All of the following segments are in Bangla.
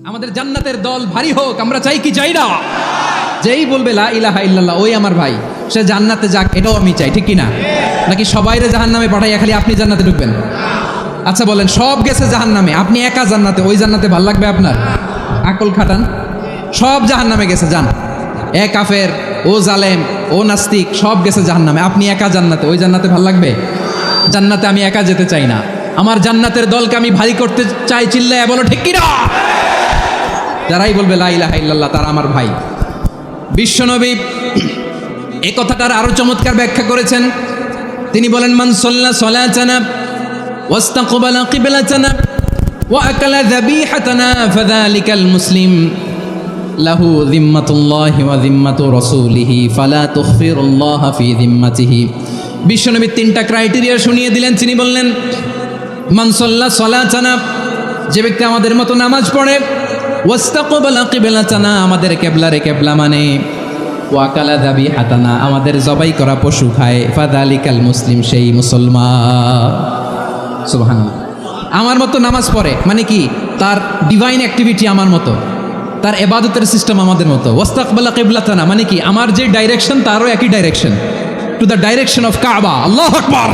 আমাদের জান্নাতের দল ভারী হোক, আমরা চাই কি চাই না? যেই বলবে লা ইলাহা ইল্লাল্লাহ ওই আমার ভাই, সে জান্নাতে যাক, এটাও আমি চাই, ঠিক কি না? নাকি সবাইরে জাহান্নামে পাঠাইয়া খালি আপনি জান্নাতে ঢুকবেন? আচ্ছা বলেন, সব গেছে জাহান্নামে, আপনি একা জান্নাতে, ওই জান্নাতে ভাল লাগবে আপনার? আকল খাটান। সব জাহান্নামে গেছে, যান। এ কাফের, ও জালেম, ও নাস্তিক, সব গেছে জাহান্নামে, আপনি একা জান্নাতে, ওই জান্নাতে ভাল লাগবে? জান্নাতে আমি একা যেতে চাই না, আমার জান্নাতের দলকে আমি ভারী করতে চাই। চিল্লায় বলো ঠিক কি না? যারাই বলবে লা ইলাহা ইল্লাল্লাহ তারা আমার ভাই। বিশ্বনবী এই কথাটার আরো চমৎকার ব্যাখ্যা করেছেন। তিনি বলেন, মান সাল্লা সালাতানা ওয়াস্তাকবালা কিবলাতানা ওয়া আকালা যাবিহাতানা ফাযালিকাল মুসলিম লাহু যিম্মাতুল্লাহি ওয়া যিম্মাতু রাসূলিহি ফালা তুখফিরুল্লাহা ফি যিম্মাতিহি। বিশ্বনবী তিনটা ক্রাইটেরিয়া শুনিয়ে দিলেন। তিনি বললেন, মান সাল্লা সালাতানা, যে ব্যক্তি আমাদের মতো নামাজ পড়ে, ওয়াস্তাকবালা কিবলাতানা, আমাদের কিবলারে কিবলা মানে, ওয়াকালা যাবিহাতানা, আমাদের জবাই করা পশু খায়, ফাযালিকাল মুসলিম, সেই মুসলমান। সুবহানাল্লাহ। আমার মতো নামাজ পড়ে মানে কি? তার ডিভাইন অ্যাক্টিভিটি আমার মতো, তার ইবাদতের সিস্টেম আমাদের মতো। ওয়াস্তাকবালা কিবলাতানা মানে কি? আমার যে ডাইরেকশন তারও একই direction, to the direction of কাবা। আল্লাহু আকবার।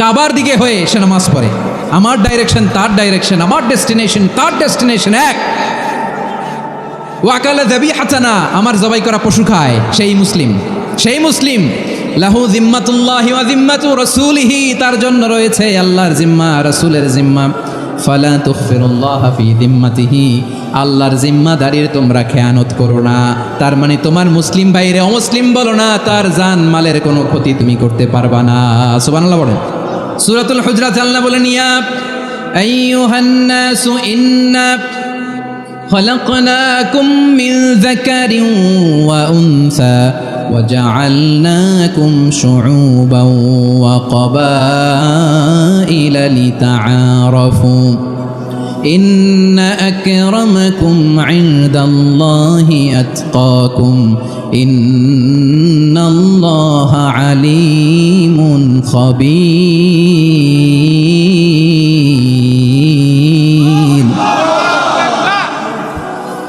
কাবার দিকে হয়ে সে নামাজ পড়ে, আমার ডাইরেকশন তার ডাইরেকশন, আমার ডেস্টিনেশন তার ডেস্টিনেশন এক। ওয়াকালা যাবিহাতানা, আমার জবাই করা পশু খায়, সেই মুসলিম, সেই মুসলিম। লাহু যিম্মাতুল্লাহি ওয়া যিম্মাতু রাসূলিহি, তার জন্য রয়েছে আল্লাহর জিম্মা, রাসূলের জিম্মা। ফালা তুখফিরুল্লাহা ফি যিম্মাতিহি, আল্লাহর জিম্মাদারির তোমরা খেয়ানত করো না। তার মানে তোমার মুসলিম ভাইরে অমুসলিম বলো না, তার জান মালের কোনো ক্ষতি তুমি করতে পারবা না। সুবহানাল্লাহ বলেন। সূরাতুল হুজরাত আল্লাহ বলেন, ইয়া আইয়ুহান নাসু ইন্না خلقناكم من ذكر وأنثى وجعلناكم شعوبا وقبائل لتعارفوا إن أكرمكم عند الله أتقاكم إن الله عليم خبير।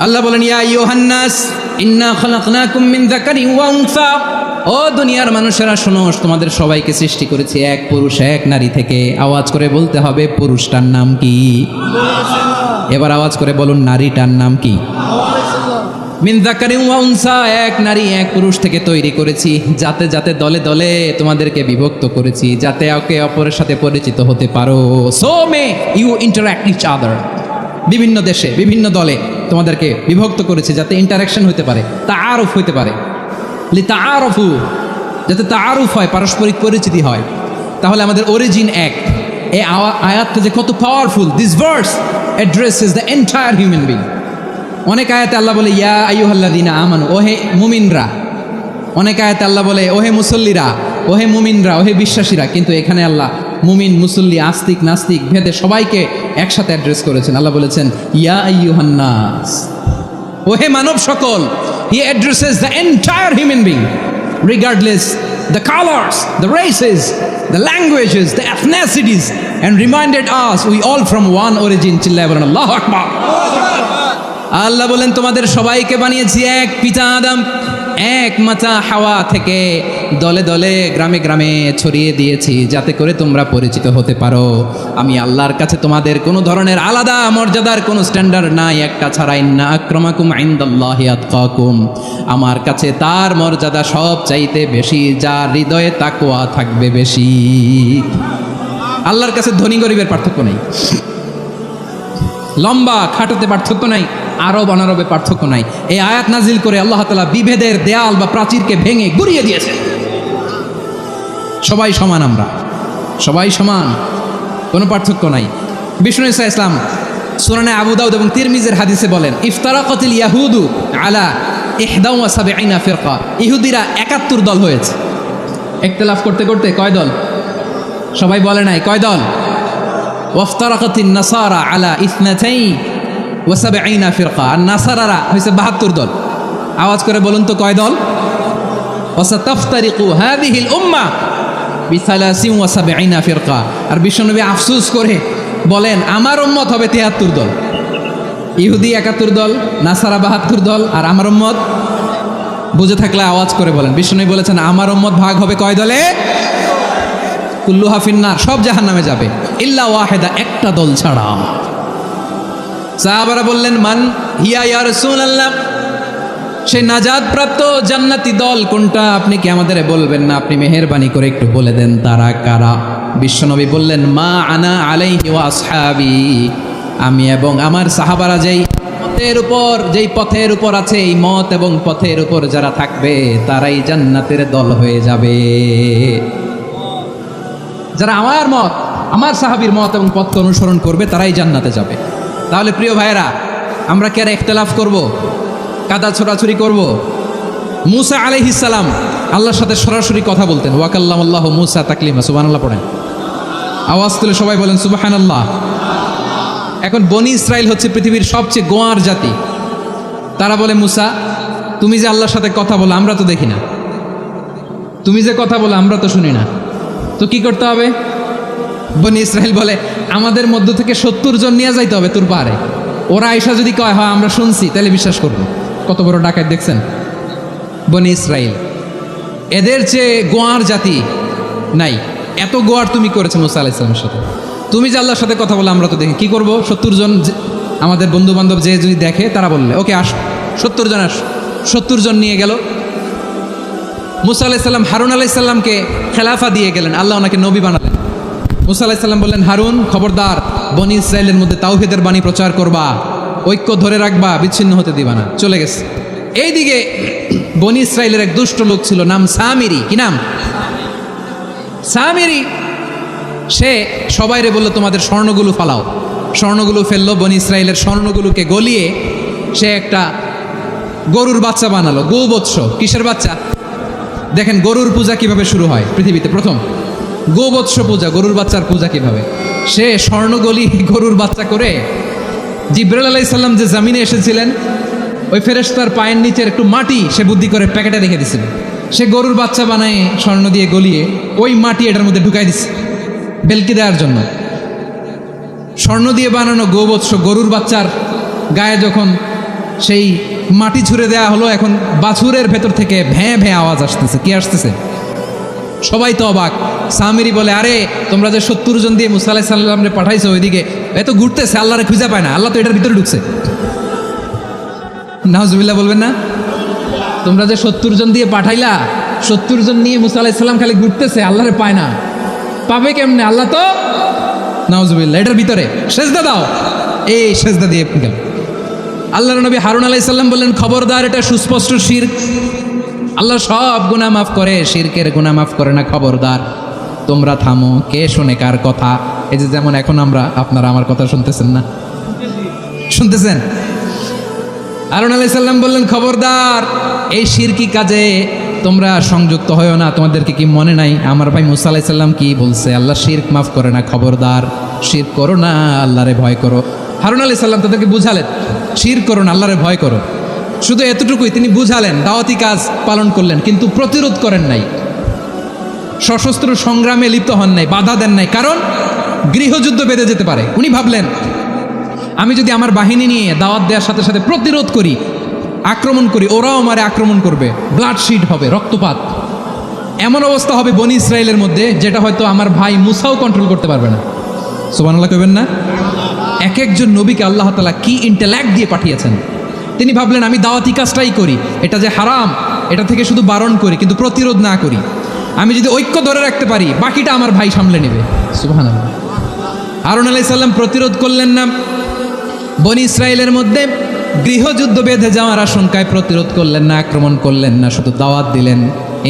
আল্লাহ বলেন, ইয়া আইয়ুহান নাস ইন্না খালাকনাকুম মিন যাকারিন ওয়া উনসা, ও দুনিয়ার মানুষেরা শোনো, তোমাদের সবাইকে সৃষ্টি করেছি এক পুরুষ এক নারী থেকে। আওয়াজ করে বলতে হবে, পুরুষটার নাম কি? এবার আওয়াজ করে বলুন, নারীটার নাম কি? মিন যাকারিন ওয়া উনসা, এক নারী এক পুরুষ থেকে তৈরি করেছি। যাতে যাতে দলে দলে তোমাদেরকে বিভক্ত করেছি, যাতে একে অপরের সাথে পরিচিত হতে পারো। So may you interact each other. বিভিন্ন দেশে বিভিন্ন দলে তোমাদেরকে বিভক্ত করেছে যাতে ইন্টারাকশন হতে পারে, তাআরুফ হতে পারে। লিতাআরফু, যাতে তাআরুফ হয়, পারস্পরিক পরিচিতি হয়। তাহলে আমাদের অরিজিন এক। এই আয়াতটা যে কত powerful. This verse addresses the entire human being. অনেক আয়াতে আল্লাহ বলে, ইয়া আইয়ুহাল্লাযীনা আমানু, ওহে মুমিনরা। অনেক আয়াতে আল্লাহ বলে, ওহে মুসল্লিরা, ওহে মুমিনরা, ওহে বিশ্বাসীরা। কিন্তু এখানে আল্লাহ মুমিন মুসল্লি আস্তিক নাস্তিক ভেদে সবাইকে একসাথে অ্যাড্রেস করেছেন। আল্লাহ বলেছেন, ইয়া আইয়ুহান নাস, ওহে মানব সকল। হি addresses the entire human being regardless the colours, the races, the languages, the এথনিসিটিস, and reminded us we all from one origin. চিল্লায় বলেন আল্লাহু আকবার। আল্লাহ বলেন, তোমাদের সবাইকে বানিয়েছি এক পিতা আদম, এক মাতা হাওয়া থেকে। দলে দলে গ্রামে গ্রামে ছড়িয়ে দিয়েছি যাতে করে তোমরা পরিচিত হতে পারো। আমি আল্লাহর কাছে তোমাদের কোনো ধরনের আলাদা মর্যাদার কোনো স্ট্যান্ডার্ড নাই একটা ছাড়া। ইন্না আক্রামাকুম ইনদাল্লাহি আতকাকুম, আমার কাছে তার মর্যাদা সব চাইতে বেশি, যার হৃদয়ে তাকওয়া থাকবে বেশি। আল্লাহর কাছে ধনী গরিবের পার্থক্য নেই, লম্বা খাটোতে পার্থক্য নাই, আরব অনারবে পার্থক্য নাই। এই আয়াত নাজিল করে আল্লাহ তাআলা বিভেদের দেয়াল বা প্রাচীরকে ভেঙে গুড়িয়ে দিয়েছেন। সবাই সমান, আমরা সবাই সমান, কোনো পার্থক্য নাই। বিষ্ণু ঈসা ইসলাম সুনানে আবু দাউদ এবং তিরমিজির হাদিসে বলেন, ইফতারাকাতিল ইয়াহুদু আলা 71 ফিরকা, ইহুদিরা 71 দল হয়েছে। ইখতিলাফ করতে করতে কয় দল? সবাই বলে নাই কয় দল? ওয়াফতারাকাতিন নাসারা আলা 72 ফিরকা, আর নাসারারা হয়েছে 72 দল। আওয়াজ করে বলুন তো কয় দল? ওয়াসাতাফতারিকু হাযিহিল উম্মাহ বি73 ফিরকা। আর বিশ্বনবী আফসোস করে বলেন, আমার উম্মত হবে 73 দল। ইহুদি 71 দল, নাসারা 72 দল, আর আমার উম্মত বুঝে থাকলে আওয়াজ করে বলেন। বিষ্ণু বলেছেন আমার উম্মত ভাগ হবে কয় দলে? কুল্লুহা ফিন্নার, সব জাহান্নামে যাবে, ইল্লা ওয়াহিদা, একটা দল ছাড়া। সাহাবারা বললেন মান হিয়া ইয়া রাসূলুল্লাহ, সেই নাজাত প্রাপ্ত জান্নাতি দল কোনটা? আপনি কি আমাদের বলবেন না? আপনি মেহেরবানি করে একটু বলে দেন তারা কারা। বিশ্বনবী বললেন মা আনা আলাইহি ওয়া আসহাবি, আমি এবং আমার সাহাবারা যেই পথের উপর আছে, এই মত এবং পথের উপর যারা থাকবে তারাই জান্নাতের দল হয়ে যাবে। যারা আমার মত, আমার সাহাবীর মত এবং পথকে অনুসরণ করবে তারাই জান্নাতে যাবে। তাহলে প্রিয় ভাইয়েরা, আমরা কি আর ইখতিলাফ করব, কাদা ছোড়াছুরি করব? মুসা আলাইহিস সালাম আল্লাহর সাথে সরাসরি কথা বলতেন। ওয়াকাল্লামাল্লাহু মুসা তাকলিমা, সুবহানাল্লাহ পড়েন। আওয়াজ তুলে সবাই বলেন সুবহানাল্লাহ। এখন বনি ইসরাইল হচ্ছে পৃথিবীর সবচেয়ে গোয়ার জাতি। তারা বলে মুসা, তুমি যে আল্লাহর সাথে কথা বলো আমরা তো দেখি না, তুমি যে কথা বলো আমরা তো শুনি না, তো কি করতে হবে? বনি ইসরাইল বলে আমাদের মধ্য থেকে 70 জন নিয়ে যাইতে হবে তোর পাহাড়ে। ওরা আয়সা যদি কয় হয় আমরা শুনছি, তাহলে বিশ্বাস করবো। কত বড় ডাকাত দেখছেন বনি ইসরাইল। এদের চেয়ে গোয়ার জাতি নাই। এত গোয়ার তুমি করেছো মুসা আলাইহিস সালামের সাথে। তুমি যে আল্লাহর সাথে কথা বলে আমরা তো দেখি, কি করবো? 70 জন আমাদের বন্ধু বান্ধব যে যদি দেখে, তারা বললে ওকে আস, 70 জন আস। 70 জন নিয়ে গেল। মুসা আলাইহিস সালাম হারুন আলাইহিস সালামকে খেলাফা দিয়ে গেলেন, আল্লাহ ওনাকে নবী বানালেন। মুসা আলাইহিস সালাম বললেন হারুন খবরদার, বনি ইসরাইলের মধ্যে তাওহীদের বাণী প্রচার করবা, ঐক্য ধরে রাখবা, বিচ্ছিন্ন হতে দিবা না। চলে গেছে। এইদিকে বনি ইসরাইলের এক দুষ্ট লোক ছিল, নাম সামিরি। কি নাম? সামিরি। সে সবাইরে বললো তোমাদের স্বর্ণগুলো ফালাও। স্বর্ণগুলো ফেললো, বনি ইসরাইলের স্বর্ণগুলোকে গলিয়ে সে একটা গরুর বাচ্চা বানালো। গোবৎস। কিসের বাচ্চা? দেখেন গরুর পূজা কিভাবে শুরু হয় পৃথিবীতে প্রথম, গোবৎস পূজা, গরুর বাচ্চার পূজা কিভাবে। সে স্বর্ণগলি গরুর বাচ্চা করে, জিবরাইল আলাইহিস সালাম যে জামিনে এসেছিলেন, ওই ফেরেশতার পায়ের নিচের একটু মাটি সে বুদ্ধি করে প্যাকেটে রেখে দিছিল। সে গরুর বাচ্চা বানায় স্বর্ণ দিয়ে গলিয়ে ওই মাটি এটার মধ্যে ঢুকাই দিছে বেলকি দেওয়ার জন্য। স্বর্ণ দিয়ে বানানো গোবৎস গরুর বাচ্চার গায়ে যখন সেই মাটি ছুঁড়ে দেওয়া হলো, এখন বাছুরের ভেতর থেকে ভ্যাঁ ভ্যাঁ আওয়াজ আসতেছে। কি আসতেছে? সবাই তো অবাক। সামিরি বলে আরে তোমরা যে 70 জন দিয়ে মুসা আলাইহিস সালামরে পাঠাইছো, ওইদিকে এত ঘুরতেছে, আল্লাহরে খুঁজে পায় না, আল্লাহ তো এটার ভিতরে ঢুকছে। নাউজুবিল্লাহ বলবেন না? তোমরা যে 70 জন দিয়ে পাঠাইলা, 70 জন নিয়ে মুসা আলাইহিস সালাম খালি ঘুরতেছে, আল্লাহরে পায় না। পাবে কেমনে? আল্লাহ তো, নাউজুবিল্লাহ, এটার ভিতরে সেজদা দাও। এই সেজদা দিয়ে গেল। আল্লাহর নবী হারুন আলাইহিস সালাম বললেন খবরদার, এটা সুস্পষ্ট শিরক। আল্লাহ সব গুনাহ মাফ করে, শিরকের গুনাহ মাফ করে না, খবরদার। তোমরা থামো। কে শোনে কার কথা? এই যে যেমন এখন আপনারা আমার কথা শুনতেছেন না? শুনতেছেন? হারুন আলাইহিস সালাম বললেন খবরদার, এই শিরকি কাজে তোমরা সংযুক্ত হয়েও না। তোমাদেরকে কি মনে নাই আমার ভাই মুসা আলাইহিস সালাম কি বলছে? আল্লাহ শিরক মাফ করে না, খবরদার শিরক করো না, আল্লাহরে ভয় করো। হারুন আলাইহিস সালাম তাদেরকে বুঝালেন শিরক করো না, আল্লাহরে ভয় করো। শুধু এতটুকুই তিনি বুঝালেন, দাওয়াতি কাজ পালন করলেন, কিন্তু প্রতিরোধ করেন নাই, সশস্ত্র সংগ্রামে লিপ্ত হন নাই, বাধা দেন নাই। কারণ গৃহযুদ্ধ বেঁধে যেতে পারে। উনি ভাবলেন আমি যদি আমার বাহিনী নিয়ে দাওয়াত দেওয়ার সাথে সাথে প্রতিরোধ করি, আক্রমণ করি, ওরাও আমারে আক্রমণ করবে, ব্লাডশিড হবে, রক্তপাত। এমন অবস্থা হবে বনি ইসরায়েলের মধ্যে যেটা হয়তো আমার ভাই মুসাও কন্ট্রোল করতে পারবে না। সুবহানাল্লাহ কইবেন না? এক একজন নবীকে আল্লাহ তাআলা কি ইন্টেলেক্ট দিয়ে পাঠিয়েছেন। তিনি ভাবলেন আমি দাওয়াতি কাজটাই করি, এটা যে হারাম এটা থেকে শুধু বারণ করি, কিন্তু প্রতিরোধ না করি। আমি যদি ঐক্য ধরে রাখতে পারি, বাকিটা আমার ভাই সামলে নেবে। সুবহানাল্লাহ। হারুন আলাইহিস সালাম প্রতিরোধ করলেন না, বনি ইসরায়েলের মধ্যে গৃহযুদ্ধ বেঁধে যাওয়ার আশঙ্কায় প্রতিরোধ করলেন না, আক্রমণ করলেন না, শুধু দাওয়াত দিলেন।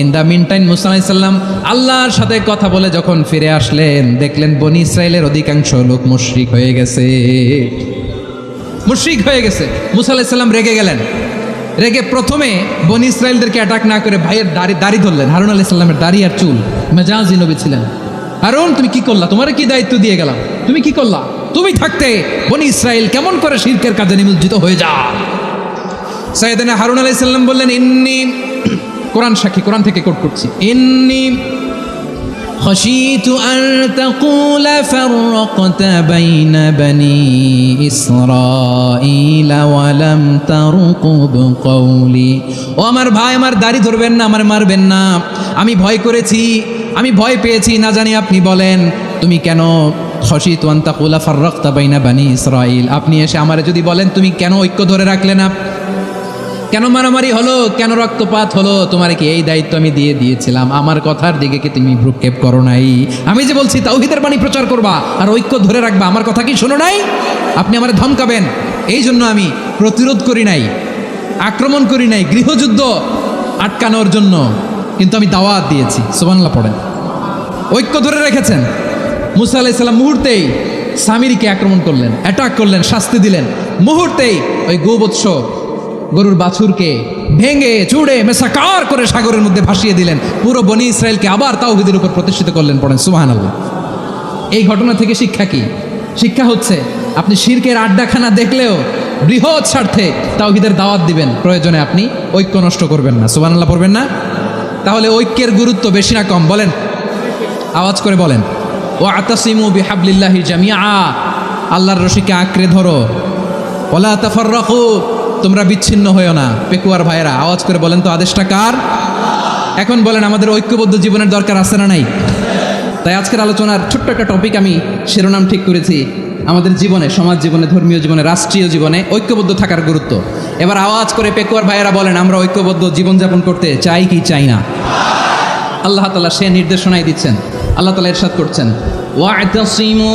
ইন দ্য মিন টাইম মুসা আলাইহিস সালাম আল্লাহর সাথে কথা বলে যখন ফিরে আসলেন, দেখলেন বনি ইসরায়েলের অধিকাংশ লোক মুশরিক হয়ে গেছে। মুশরিক হয়ে গেছে। মুসা আলাইহিস সালাম রেগে গেলেন। রেগে প্রথমে বনি ইসরায়েলদেরকে অ্যাটাক না করে ভাইয়ের দাড়ি ধরলেন। হারুন আলাইহিস সালামের দাড়ি আর চুল। মেজাজি নবী ছিলেন। হারুন তুমি কি করলা? তোমার কি দায়িত্ব দিয়ে গেলাম, তুমি কি করলা? তুমি থাকতে বনি ইসরায়েল কেমন করে শিরকের কাজে নিমজ্জিত হয়ে যা। সাইয়েদনা হারুন আলাইহিস সালাম বললেন ইন্নী, কোরআন সাক্ষী, কোরআন থেকে কোট করছি, ইন্নী خشيت أن تقول فرقت بين بني إسرائيل ولم ترقب قولي ও আমার ভাই, আমার দাড়ি ধরবেন না, আমার মারবেন না। আমি ভয় করেছি, আমি ভয় পেয়েছি, না জানি আপনি বলেন তুমি কেন খশিতু আন তাকুলা ফাররাকতা বাইনা বানি ইসরাইল, আপনি এসে আমারে যদি বলেন তুমি কেন ঐক্য ধরে রাখলে না, কেন মারামারি হলো, কেন রক্তপাত হলো, তোমার কি এই দায়িত্ব আমি দিয়ে দিয়েছিলাম? আমার কথার দিকে কি তুমি ভ্রুক্ষেপ করো নাই? আমি যে বলছি তাওহীদের বাণী প্রচার করবা আর ঐক্য ধরে রাখবা, আমার কথা কি শোনো নাই? আপনি আমারে ধমকাবেন, এই জন্য আমি প্রতিরোধ করি নাই, আক্রমণ করি নাই, গৃহযুদ্ধ আটকানোর জন্য কিন্তু আমি দাওয়াত দিয়েছি। সুবহানাল্লাহ পড়েন। ঐক্য ধরে রেখেছেন। মুসা আলাইহিস সালাম মুহূর্তেই সামিরীকে আক্রমণ করলেন, অ্যাটাক করলেন, শাস্তি দিলেন। মুহূর্তেই ওই গোবৎস গরুর বাছুরকে ভেঙে চুড়ে মেসাকার করে সাগরের মধ্যে ভাসিয়ে দিলেন। পুরো বনি ইসরায়েলকে আবার তাওহীদের উপর প্রতিষ্ঠিত করলেন। পড়েন সুবহানাল্লাহ। এই ঘটনা থেকে শিক্ষা কি? শিক্ষা হচ্ছে আপনি শিরকের আড্ডাখানা দেখলেও বৃহৎ স্বার্থে তাওহীদের দাওয়াত দিবেন, প্রয়োজনে আপনি ঐক্য নষ্ট করবেন না। সুবহানাল্লাহ পড়বেন না? তাহলে ঐক্যের গুরুত্ব বেশি না কম? বলেন, আওয়াজ করে বলেন। ওয়াতাসিমু বিহাবলিল্লাহি জামিআ, আল্লাহর রশিকে আঁকড়ে ধরো। ওয়ালা তাফাররাকু, তোমরা বিচ্ছিন্ন হয়েও না। পেকুয়ার ভাইয়েরা আওয়াজ করে বলেন তো আদেশটা কার? এখন বলেন আমাদের ঐক্যবদ্ধ জীবনের দরকার আছে না নাই? তাই আজকের আলোচনার ছোট্ট একটা টপিক আমি শিরোনাম ঠিক করেছি, আমাদের জীবনে, সমাজ জীবনে, ধর্মীয় জীবনে, রাষ্ট্রীয় জীবনে ঐক্যবদ্ধ থাকার গুরুত্ব। এবার আওয়াজ করে পেকুয়ার ভাইয়েরা বলেন আমরা ঐক্যবদ্ধ জীবনযাপন করতে চাই কি চাই না? আল্লাহ তাআলা সে নির্দেশনাই দিচ্ছেন। আল্লাহ তাআলা ইরশাদ করছেন, ওয়া'তাসিমু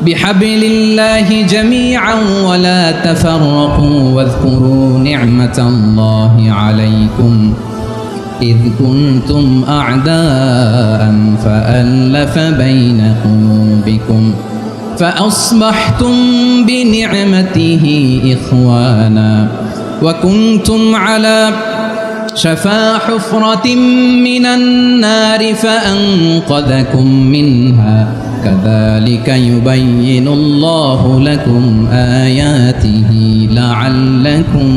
বিহাবলিল্লাহি জামিআন ওয়া লা তাফাররাকু ওয়াযকুরু নি'মাতাল্লাহি আলাইকুম إذ كنتم أعداء فألف بين قلوبكم فأصبحتم بنعمته إخوانا وكنتم على شفا حفرة من النار فأنقذكم منها كذلك يبين الله لكم آياته لعلكم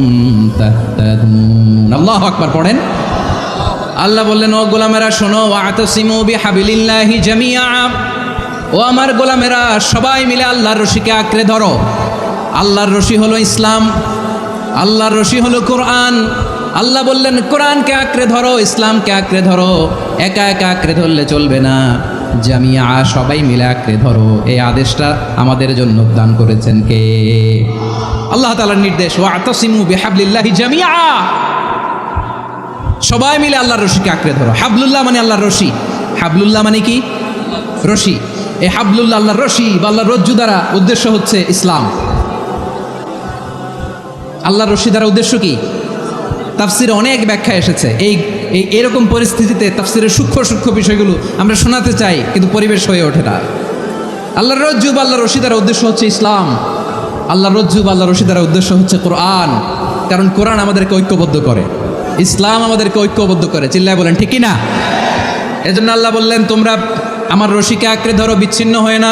تهتدون الله أكبر পড়েন। আল্লাহ বললেন ও গোলামেরা শোনো, ওয়াতাসিমু বিহাবলিল্লাহি জামিআ, ও আমার গোলামেরা সবাই মিলে আল্লাহর রশিকে আঁকড়ে ধরো। আল্লাহর রশি হলো ইসলাম, আল্লাহর রশি হলো কোরআন। আল্লাহ বললেন কোরআনকে আঁকড়ে ধরো, ইসলামকে আঁকড়ে ধরো। একা একা আঁকড়ে ধরলে চলবে না, জামিআ, সবাই মিলে আঁকড়ে ধরো। এই আদেশটা আমাদের জন্য দান করেছেন কে? আল্লাহ তাআলার নির্দেশ, ওয়াতাসিমু বিহাবলিল্লাহি জামিআ, সবাই মিলে আল্লাহর রশিকে আঁকড়ে ধরো। হাবলুল্লাহ মানে আল্লাহর রশি। হাবলুল্লাহ মানে কি? রশি। এই হাবলুল্লাহ আল্লাহর রশি বা আল্লাহর রজ্জু দ্বারা উদ্দেশ্য হচ্ছে ইসলাম। আল্লাহর রশি দ্বারা উদ্দেশ্য কি? তাফসিরে অনেক ব্যাখ্যা এসেছে। এরকম পরিস্থিতিতে তাফসিরের সূক্ষ্ম সূক্ষ্ম বিষয়গুলো আমরা শোনাতে চাই, কিন্তু পরিবেশ হয়ে ওঠে না। আল্লাহর রজ্জু বা আল্লাহর রশি দ্বারা উদ্দেশ্য হচ্ছে ইসলাম। আল্লাহর রজ্জু বা আল্লাহর রশি দ্বারা উদ্দেশ্য হচ্ছে কোরআন, কারণ কোরআন আমাদেরকে ঐক্যবদ্ধ করে, ইসলাম আমাদেরকে ঐক্যবদ্ধ করে। চিল্লায় বলেন ঠিক কি না? এজন্য আল্লাহ বললেন তোমরা আমার রশিকে আঁকড়ে ধরো, বিচ্ছিন্ন হয়ে না।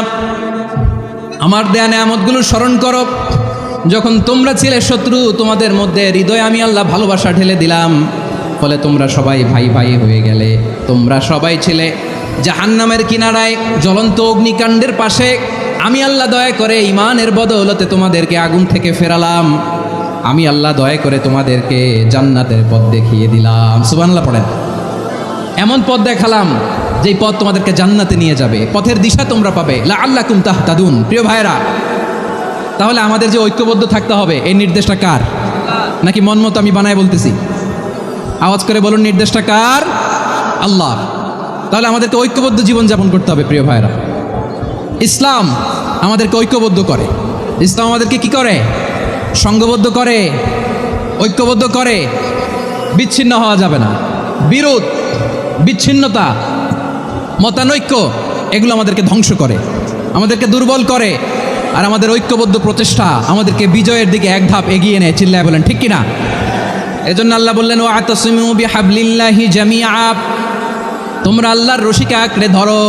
আমার দেয়া নেয়ামতগুলো স্মরণ করো। যখন তোমরা ছিলে শত্রু, তোমাদের মধ্যে হৃদয়ে আমি আল্লাহ ভালোবাসা ঢেলে দিলাম, ফলে তোমরা সবাই ভাই ভাই হয়ে গেলে। তোমরা সবাই ছিলে জাহান্নামের কিনারায় জ্বলন্ত অগ্নিকাণ্ডের পাশে, আমি আল্লাহ দয়া করে ঈমানের বদৌলতে তোমাদেরকে আগুন থেকে ফেরালাম। আমি আল্লাহ দয়া করে তোমাদেরকে জান্নাতের পথ দেখিয়ে দিলাম। সুবহানাল্লাহ পড়েন। এমন পথ দেখালাম যেই পথ তোমাদেরকে জান্নাতে নিয়ে যাবে, পথের দিশা তোমরা পাবে। লাআল্লাকুম তাহতাদুন। প্রিয় ভাইরা, তাহলে আমাদের যে ঐক্যবদ্ধ থাকতে হবে, এই নির্দেশটা কার? নাকি মন মতো আমি বানায় বলতেছি? আওয়াজ করে বলুন, নির্দেশটা কার? আল্লাহ। তাহলে আমাদেরকে ঐক্যবদ্ধ জীবনযাপন করতে হবে। প্রিয় ভাইরা, ইসলাম আমাদেরকে ঐক্যবদ্ধ করে। ইসলাম আমাদেরকে কি করে? সংঘবদ্ধ করে, ঐক্যবদ্ধ করে। বিচ্ছিন্ন হওয়া যাবে না। বিরোধ, বিচ্ছিন্নতা, মতানৈক্য, এগুলো আমাদেরকে ধ্বংস করে, আমাদেরকে দুর্বল করে। আর আমাদের ঐক্যবদ্ধ প্রচেষ্টা আমাদেরকে বিজয়ের দিকে এক ধাপ এগিয়ে নেয়। চিল্লায় বলেন ঠিক কিনা? এজন্য আল্লাহ বললেন ওয়াতাসিমু বিহাবলিল্লাহি জামিআ, তোমরা আল্লাহর রশিকে আঁকড়ে ধরো,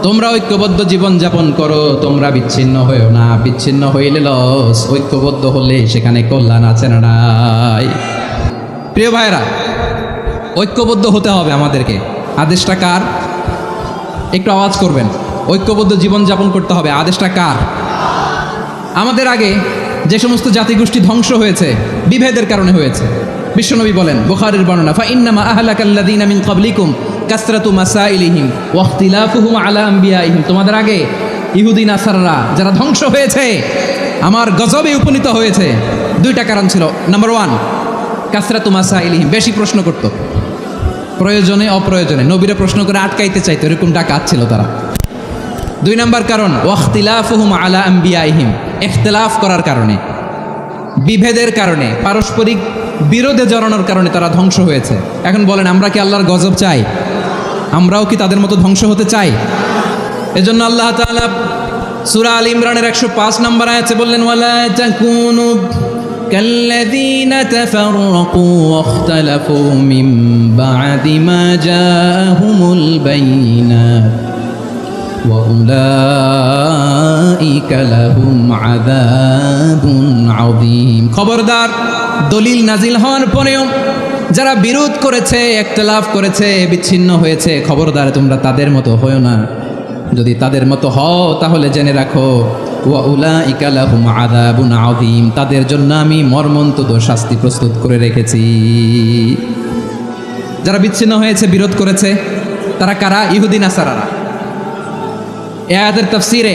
তোমরা ঐক্যবদ্ধ জীবনযাপন করো, তোমরা বিচ্ছিন্ন হয়েও না। বিচ্ছিন্ন হইলে লস, ঐক্যবদ্ধ হলে সেখানে কল্যাণ আছে না নাই? প্রিয় ভাইরা, ঐক্যবদ্ধ হতে হবে আমাদেরকে। আদেশটা কার? একটু আওয়াজ করবেন। ঐক্যবদ্ধ জীবন যাপন করতে হবে, আদেশটা কার? আমাদের আগে যে সমস্ত জাতিগোষ্ঠী ধ্বংস হয়েছে বিভেদের কারণে হয়েছে। বিশ্বনবী বলেন, বুখারীর বর্ণনা, ফা ইন্নামা আহলাকাল্লাযীনা মিন ক্বাবলিকুম কাসরাতু মাসাইলিহিম ওয়া ইখতিলাফুহুম আলা আম্বিয়াইহিম। তোমাদের আগে ইহুদি নাসারারা যারা ধ্বংস হয়েছে, আমার গজবে উপনীত হয়েছে, দুইটা কারণ ছিল। নাম্বার 1, কাসরাতু মাসাইলিহিম, বেশি প্রশ্ন করত, প্রয়োজনে অপ্রয়োজনে নবীরা প্রশ্ন করে আটকাইতে চাইতো, এরকম ডাকাত ছিল তারা। 2 নাম্বার কারণ, ওয়া ইখতিলাফুহুম আলা আম্বিয়াইহিম, ইখতিলাফ করার কারণে, বিভেদের কারণে, পারস্পরিক বিরোধে জড়ানোর কারণে তারা ধ্বংস হয়েছে। এখন বলেন, আমরা কি আল্লাহর গজব চাই? আমরাও কি তাদের মতো ধ্বংস হতে চাই? এজন্য আল্লাহ তাআলা সূরা আল ইমরানের 105 নম্বর আয়াতে বললেন, ওয়ালা তাকুনু কাল্লাযীনা তাফাররাকু ওয়াখতালাফু মিন বা'দি মা জাআহুমুল বাইয়িনাত ওয়া উলাইকা লাহুম আযাবুন আযীম। খবরদার, দলিল নাজিল হওয়ার পরেও যারা বিরোধ করেছে, ইখতিলাফ করেছে, বিচ্ছিন্ন হয়েছে, খবরদার তোমরা তাদের মতো হয়ো না। যদি তাদের মতো হও তাহলে জেনে রাখো, ওয়া উলাইকা লাহুম আযাবুন আযীম, তাদের জন্য আমি মর্মন্তুদ শাস্তি প্রস্তুত করে রেখেছি। যারা বিচ্ছিন্ন হয়েছে, বিরোধ করেছে, তারা কারা? ইহুদি নাসারারা। এই আয়াতের তাফসীরে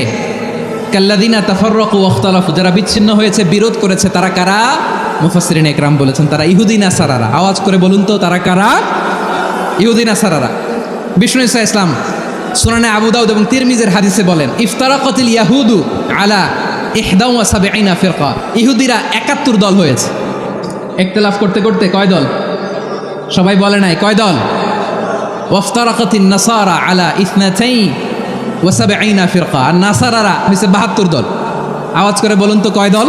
কাল্লাযীনা তাফাররাকু ওয়াখতালাফু, যারা বিচ্ছিন্ন হয়েছে, বিরোধ করেছে, তারা কারা? মুফাসসিরিন ইকরাম বলেছেন তারা ইহুদি নাসারারা। আওয়াজ করে বলুন তো, তারা কারা? ইহুদি নাসারারা। বিষ্ণু ঈসা ইসলাম সুনানে আবু দাউদ এবং তিরমিজির হাদিসে বলেন, ইফতারাকাতিল ইয়াহুদু আলা 71 ফিরকা, ইহুদিরা 71 দল হয়েছে। ইখতিলাফ করতে করতে কয় দল? সবাই বলে নাই, কয় দল? ওয়াফতারাকাতিন নাসারা আলা 72 ফিরকা, আর নাসারারা হয়েছে 72 দল। আওয়াজ করে বলুন তো, কয় দল?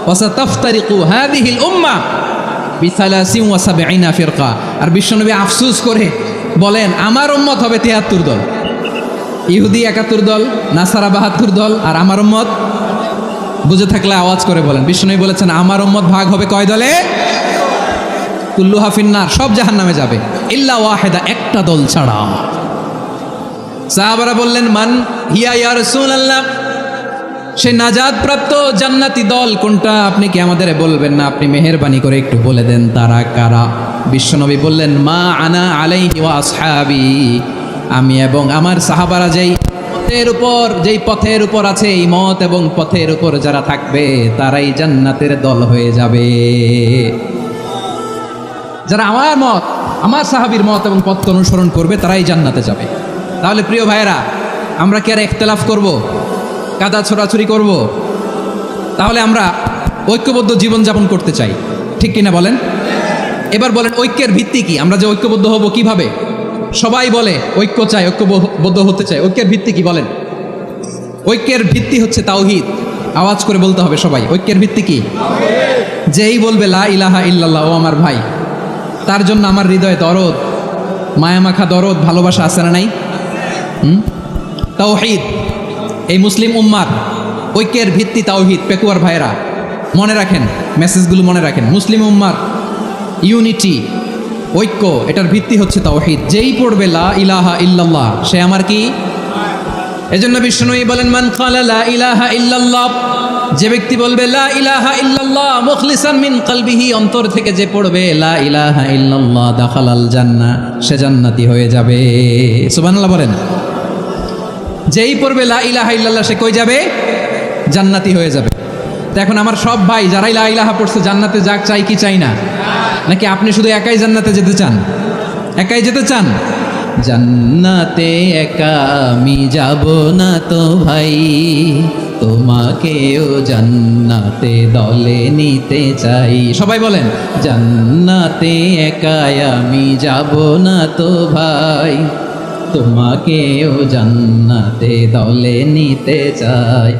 ওয়াসাতাফতারিকু হাযিহিল উম্মাহ বি73 ফিরকা। আর বিশ্বনবী আফসোস করে বলেন, আমার উম্মত হবে 73 দল। ইহুদি 71 দল, নাসারা 72 দল, আর আমার উম্মত, বুঝে থাকলে আওয়াজ করে বলেন। বিশ্বনবী বলেছেন, আমার উম্মত ভাগ হবে কয় দলে? কুল্লুহা ফিন্নার, সব জাহান্নামে যাবে, ইল্লা ওয়াহিদা, একটা দল ছাড়া। সাহাবারা বললেন, মান হিয়া ইয়া রাসূলুল্লাহ, সে নাজাত প্রাপ্ত জান্নাতি দল কোনটা? আপনি কি আমাদের বলবেন না? আপনি মেহেরবানি করে একটু বলে দেন তারা কারা। বিশ্বনবী বললেন, মা আনা আলাইহি ওয়া আসহাবি, আমি এবং আমার সাহাবারা যেই পথের উপর আছে, এই মত এবং পথের উপর যারা থাকবে তারাই জান্নাতের দল হয়ে যাবে। যারা আমার মত, আমার সাহাবীর মত এবং পথকে অনুসরণ করবে তারাই জান্নাতে যাবে। তাহলে প্রিয় ভাইয়েরা, আমরা কি আর ইখতিলাফ করব, কাদা ছোড়াছুরি করব? তাহলে আমরা ঐক্যবদ্ধ জীবনযাপন করতে চাই, ঠিক কিনা বলেন? এবার বলেন, ঐক্যের ভিত্তি কি? আমরা যে ঐক্যবদ্ধ হব কিভাবে? সবাই বলে ঐক্য চাই, ঐক্যবদ্ধ হতে চাই, ঐক্যের ভিত্তি কি বলেন? ঐক্যের ভিত্তি হচ্ছে তাওহীদ। আওয়াজ করে বলতে হবে সবাই, ঐক্যের ভিত্তি কি? যেই বলবে লা ইলাহা ইল্লাল্লাহ, ও আমার ভাই, তার জন্য আমার হৃদয়ে দরদ, মায়ামাখা দরদ, ভালোবাসা আছে না নাই? তাওহীদ। এই মুসলিম উম্মার ঐক্যের ভিত্তি তাওহীদ। পেকুয়ার ভাইরা মনে রাখেন, মেসেজগুলো মনে রাখেন। মুসলিম উম্মার ইউনিটি, ঐক্য, এটার ভিত্তি হচ্ছে তাওহীদ। যেই পড়বে লা ইলাহা ইল্লাল্লাহ, সে আমার কি? এজন্য বিষ্ণুই বলেন, মান ক্বালা লা ইলাহা ইল্লাল্লাহ, যে ব্যক্তি বলবে লা ইলাহা ইল্লাল্লাহ মুখলিসান মিন কলবিহি, অন্তর থেকে যে পড়বে লা ইলাহা ইল্লাল্লাহ, দাখালাল জান্নাহ, সে জান্নাতি হয়ে যাবে। সুবহানাল্লাহ বলেন। যেই পড়বে লা ইলাহা ইল্লাল্লাহ, সে কই যাবে? জান্নাতি হয়ে যাবে। তো এখন আমার সব ভাই যারাই লা ইলাহা পড়ছে জান্নাতে যাক, চাই কি চাই না? নাকি আপনি শুধু একাই জান্নাতে যেতে চান? একাই যেতে চান? জান্নাতে একা আমি যাব না তো ভাই, তোমাকেও জান্নাতে দলে নিতে চাই। সবাই বলেন, জান্নাতে একা আমি যাব না তো ভাই, তোমাকেও জান্নাতে দলে নিতে চাই।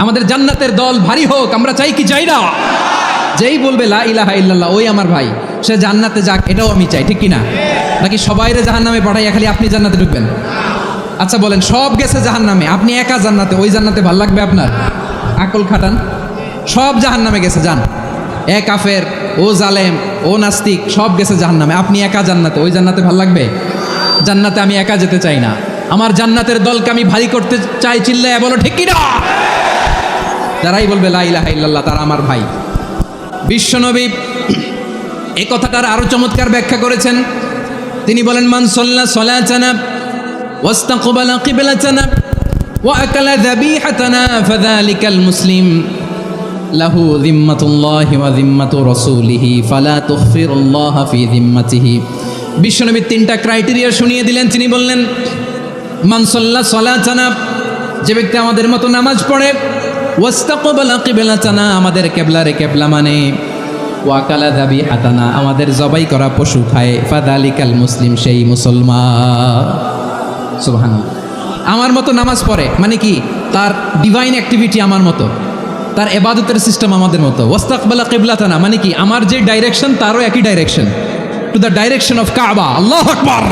আমাদের জান্নাতের দল ভারী হোক, আমরা চাই কি চাই না? যেই বলবে লা ইলাহা ইল্লাল্লাহ, ওই আমার ভাই, সে জান্নাতে যাক, এটাও আমি চাই, ঠিক কিনা? নাকি সবাইরে জাহান্নামে পাঠাইয়া খালি আপনি জান্নাতে ঢুকবেন? আচ্ছা বলেন, সব গেছে জাহান্নামে, আপনি একা জান্নাতে, ওই জান্নাতে ভাল লাগবে আপনার? আকল খাটান। সব জাহান্নামে গেছে, যান। এ কাফের, ও জালেম, ও নাস্তিক, সব গেছে জাহান্নামে, আপনি একা জান্নাতে, ওই জান্নাতে ভাল লাগবে? জান্নাতে আমি একা যেতে চাই না। আমার জান্নাতের দলকে আমি ভারী করতে চাই, চিল্লায় বলো ঠিক কি না? যারাই বলবে লা ইলাহা ইল্লাল্লাহ তারা আমার ভাই। বিশ্বনবী এই কথাটার আরো চমৎকার ব্যাখ্যা করেছেন। তিনি বলেন, মান সাল্লা সালাতানা ওয়াস্তাকবালা কিবলাতানা ওয়া আকালা যাবিহাতানা ফাযালিকাল মুসলিম লাহু যিম্মাতুল্লাহি ওয়া যিম্মাতু রাসূলিহি ফালা তুগফিরুল্লাহা ফি যিম্মাতিহি। বিশ্বনবী তিনটা ক্রাইটেরিয়া শুনিয়ে দিলেন। তিনি বললেন, মান সাল্লা সালাতানা, যে ব্যক্তি আমাদের মতো নামাজ পড়ে, ওয়াস্তাকবালা কিবলাতানা, আমাদের কিবলারে কিবলা মানে, ওয়াকালা যাবিহাতানা, আমাদের জবাই করা পশু খায়, ফাযালিকাল মুসলিম, সেই মুসলমান। সুবহানাল্লাহ। আমার মতো নামাজ পড়ে মানে কি? তার ডিভাইন অ্যাক্টিভিটি আমার মতো, তার ইবাদতের সিস্টেম আমাদের মতো। ওয়াস্তাকবালা কিবলাতানা মানে কি? আমার যে ডাইরেকশন তারও একই direction, to the direction of কাবা। আল্লাহু আকবার।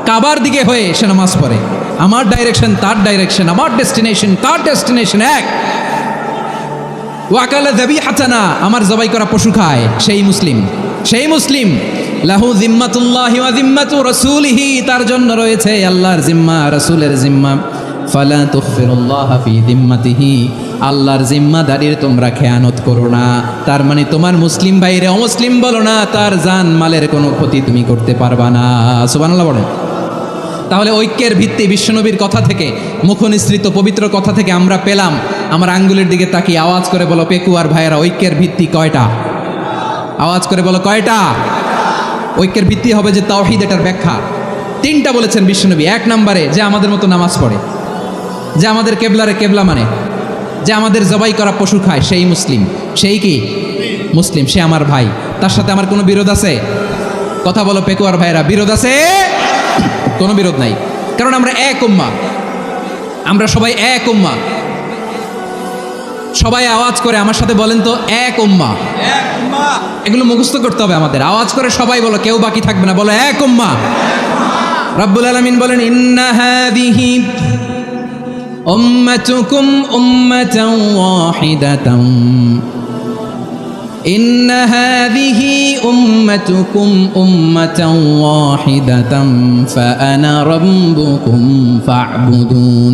কাবার দিকে হয়ে সে নামাজ পড়ে। আমার ডাইরেকশন তার ডাইরেকশন, আমার ডেস্টিনেশন তার ডেস্টিনেশন এক। ওয়াকালা যাবিহাতানা, আমার জবাই করা পশু খায়, সেই মুসলিম, সেই মুসলিম। লাহু যিম্মাতুল্লাহি ওয়া যিম্মাতু রাসূলিহি, তার জন্য রয়েছে আল্লাহর জিম্মা, রাসূলের জিম্মা। ফালা তুগফিরুল্লাহা ফি যিম্মাতিহি, আল্লাহর জিম্মাদারির তোমরা খেয়ানত করো না। তার মানে তোমার মুসলিম ভাইরে অমুসলিম বলো না, তার জান মালের কোনো ক্ষতি তুমি করতে পারবা না। সুবহানাল্লাহ বলেন। তাহলে ঐক্যের ভিত্তি বিশ্বনবীর কথা থেকে, মুখনিসৃত পবিত্র কথা থেকে আমরা পেলাম। আমার আঙ্গুলের দিকে তাকিয়ে আওয়াজ করে বলো পেকুয়ার ভাইয়েরা, ঐক্যের ভিত্তি কয়টা? আওয়াজ করে বলো কয়টা? ঐক্যের ভিত্তি হবে যে তাওহীদ, এটার ব্যাখ্যা তিনটা বলেছেন বিশ্বনবী। এক নম্বরে, যে আমাদের মতো নামাজ পড়ে, যে আমাদের কেবলারে কেবলা মানে, যে আমাদের জবাই করা পশু খায়, সেই মুসলিম। সেই কি মুসলিম? সে আমার ভাই। তার সাথে আমার কোনো বিরোধ আছে? কথা বলো পেকুয়ার ভাইয়েরা, বিরোধ আছে? কোনো বিরোধ নাই, কারণ আমরা এক উম্মাহ, আমরা সবাই এক উম্মাহ। সবাই আওয়াজ করে আমার সাথে বলেন তো, এক উম্মাহ। এগুলো মুখস্থ করতে হবে আমাদের। আওয়াজ করে সবাই বলো, কেউ বাকি থাকবে না, বলো এক উম্মাহ। রব্বুল আলামিন বলেন, ইন্না হাযিহি উম্মাতুকুম উম্মাতান ওয়াহিদাতান, ইন্না হাযিহি উম্মাতুকুম উম্মাতান ওয়াহিদাতান ফাআনা রাব্বুকুম ফা'বুদুন।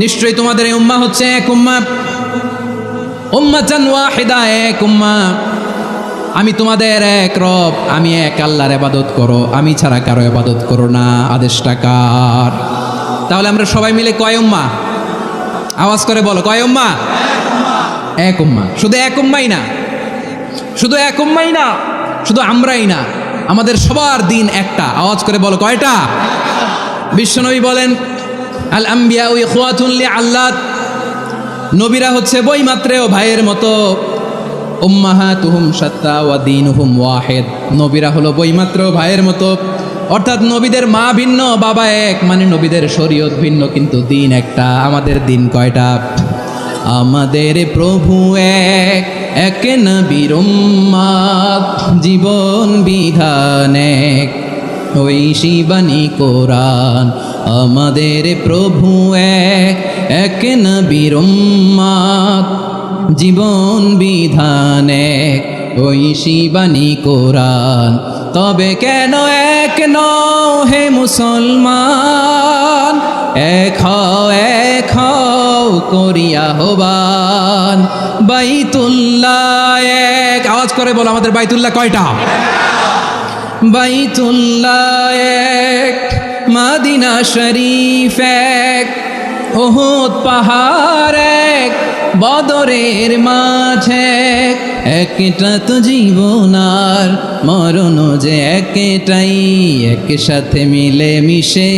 নিশ্চয়ই তোমাদের এই উম্মাহ হচ্ছে এক উম্মাহ, উম্মাতান ওয়াহিদা, এক উম্মাহ। আমি তোমাদের এক রব, আমি এক আল্লাহর ইবাদত করো, আমি ছাড়া কারো ইবাদত করো না। আদেশটা কার? তাহলে আমরা সবাই মিলে কয় উম্মাহ? আওয়াজ করে বলো, কয় উম্মাহ? এক উম্মাহ। শুধু এক উম্মাই না, শুধু এক উম্মাই না, শুধু আমরাই না, আমাদের সবার দিন একটা। আওয়াজ করে বলো কয়টা? বিশ্বনবী বলেন, আল আম্বিয়া ইখওয়াতুন লিআল্লাত, নবীরা হচ্ছে বইমাত্রেও ভাইয়ের মতো। উম্মাহাতুহুম শাত্তা ওয়া দীনুহুম ওয়াহিদ, নবীরা হলো বইমাত্রেও ভাইয়ের মতো। অর্থাৎ নবীদের মা ভিন্ন, বাবা এক, মানে নবীদের শরীয়ত ভিন্ন, কিন্তু দিন একটা। আমাদের দিন কয়টা? আমাদের প্রভু এক, এক নবীর উম্মাত, জীবন বিধান এক, ওই শিবানী কোরআন। আমাদের প্রভু এক, এক নবীর উম্মাত, জীবন বিধান এক, ওই শিবানী কোরআন। তবে কেন এক নও হে মুসলমান? এক হও করিয়া আহ্বান। বাইতুল্লাহ এক, আওয়াজ করে বলো আমাদের বাইতুল্লাহ কয়টা? বাইতুল্লাহ এক, মদিনা শরীফ এক, উহুদ পাহাড় এক, বদরের মাঝে একটা তো জীবন আর মরণ যে একটাই, একসাথে মিলে মিশে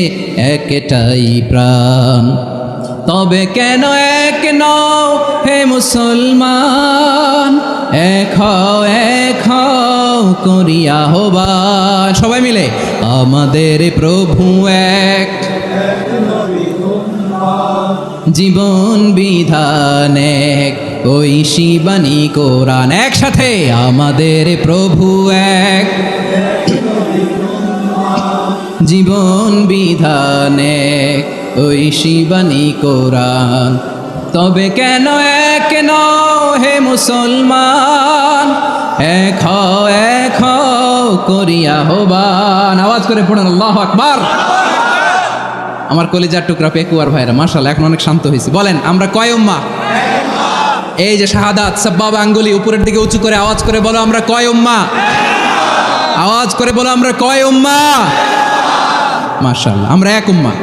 একটাই প্রাণ। তবে কেন এক নও হে মুসলমান? এক হও করিয়া আহ্বান। সবাই মিলে, আমাদের প্রভু এক, জীবন বিধান এক, ওই শিবানী কোরআন। একসাথে, আমাদের প্রভু এক, জীবন বিধান এক, ওই শিবানী কোরআন। তবে কেন এক নও হে মুসলমান? এক হও করিয়া আহ্বান। আওয়াজ করে পড়ুন আল্লাহু আকবার। আমার কলিজার টুকরা পেকুয়ার ভাইরা মাশাআল্লাহ এখন অনেক শান্ত হয়েছে। বলেন আমরা কয় উম্মাহ? এই যে শাহাদাত সাব্বাবা আঙ্গুলি উপরের দিকে উঁচু করে আওয়াজ করে বলো আমরা কয় উম্মাহ? আওয়াজ করে বলো আমরা কয় উম্মাহ? মাশাআল্লাহ আমরা এক উম্মাহ,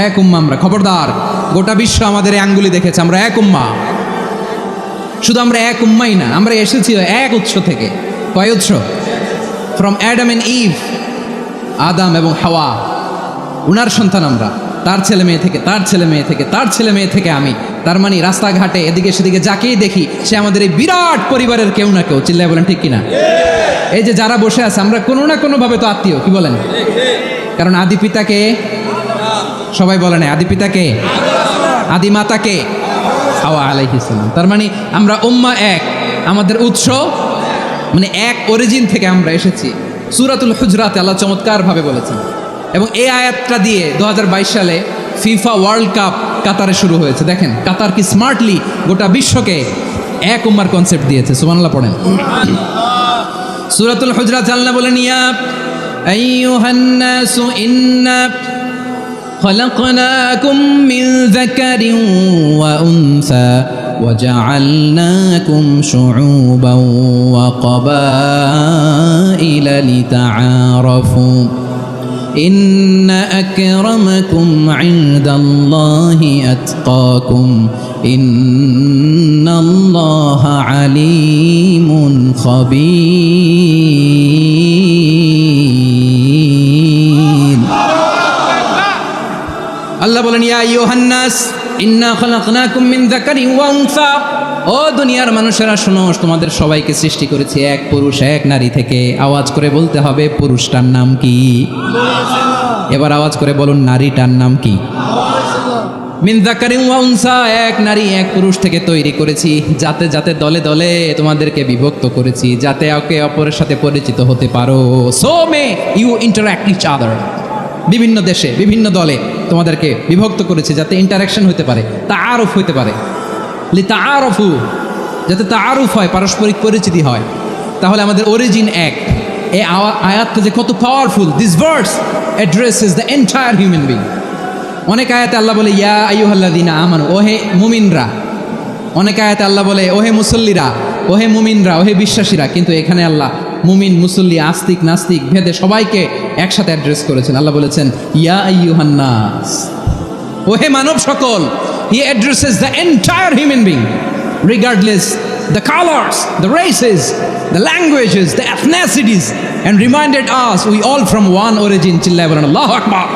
এক উম্মাহ আমরা। খবরদার, গোটা বিশ্ব আমাদের এই আঙ্গুলি দেখেছে, আমরা এক উম্মাহ। শুধু আমরা এক উম্মাই না, আমরা এসেছি এক উৎস থেকে। কয় উৎস? ফ্রম অ্যাডাম এন্ড ইভ, আদাম এবং হাওয়া, উনার সন্তান আমরা। তার ছেলে মেয়ে থেকে, তার ছেলে মেয়ে থেকে, তার ছেলে মেয়ে থেকে আমি। তার মানে রাস্তাঘাটে এদিকে সেদিকে যাকেই দেখি সে আমাদের এই বিরাট পরিবারের কেউ না কেউ। চিল্লায় বলেন ঠিক কিনা? এই যে যারা বসে আছে আমরা কোনো না কোনো ভাবে তো আত্মীয়, কি বলেন? কারণ আদি পিতাকে সবাই বলে না, আদি পিতাকে, আদি মাতাকে হাওয়া আলাইহিস সালাম। তার মানে আমরা উম্মাহ এক, আমাদের উৎস মানে এক অরিজিন থেকে আমরা এসেছি। সূরাতুল হুজরাতে আল্লাহ চমৎকার ভাবে বলেছেন। এবং এই আয়াতটা দিয়ে 2022 সালে ফিফা ওয়ার্ল্ড কাপ কাতারে শুরু হয়েছে। দেখেন কাতার কি স্মার্টলি গোটা বিশ্বকে এক উম্মার কনসেপ্ট দিয়েছে। সুবহানাল্লাহ পড়েন। সূরাতুল হুজরাত আল্লাহ বলেন, ইয়া আইয়ুহান নাসু ইন্না খলাকনাকুম মিন যাকারিন ওয়া উনসা وجعلناكم شعوبا وقبائل لتعارفوا إن أكرمكم عند الله أتقاكم إن الله عليم خبير الله বলেন ইয়া আইয়ুহান নাস ইন্না খলাকনাকুম মিন যাকারিন ওয়া উনসা। ও দুনিয়ার মানুষেরা শোনো, তোমাদের সবাইকে সৃষ্টি করেছি এক পুরুষ এক নারী থেকে। আওয়াজ করে বলতে হবে পুরুষটার নাম কি? এবার আওয়াজ করে বলুন নারীটার নাম কি? মিন যাকারিন ওয়া উনসা, এক নারী এক পুরুষ থেকে তৈরি করেছি। যাতে যাতে দলে দলে তোমাদেরকে বিভক্ত করেছি, যাতে একে অপরের সাথে পরিচিত হতে পারো। So may you interact each other. বিভিন্ন দেশে বিভিন্ন দলে তোমাদেরকে বিভক্ত করেছে যাতে ইন্টারাকশন হতে পারে, তাআরুফ হতে পারে। লিতাআরফু, যাতে তাআরুফ হয়, পারস্পরিক পরিচিতি হয়। তাহলে আমাদের অরিজিন এক। এই আয়াতটা যে কত powerful. This verse addresses the entire human being. অনেক আয়াতে আল্লাহ বলে ইয়া আইয়ুহাল্লাযীনা আমানু, ওহে মুমিনরা। অনেক আয়াতে আল্লাহ বলে ওহে মুসল্লিরা, ওহে মুমিনরা, ওহে বিশ্বাসীরা। কিন্তু এখানে আল্লাহ মুমিন মুসল্লি আস্তিক নাস্তিক ভেদে সবাইকে একসাথে অ্যাড্রেস করেছেন। আল্লাহ বলেছেন ইয়া আইয়ুহান নাস, ওহে মানব সকল। হি addresses the entire human being regardless the colours, the races, the languages, the এথনিসিটিস, and reminded us we all from one origin. চিল্লায় বলেন আল্লাহু আকবার।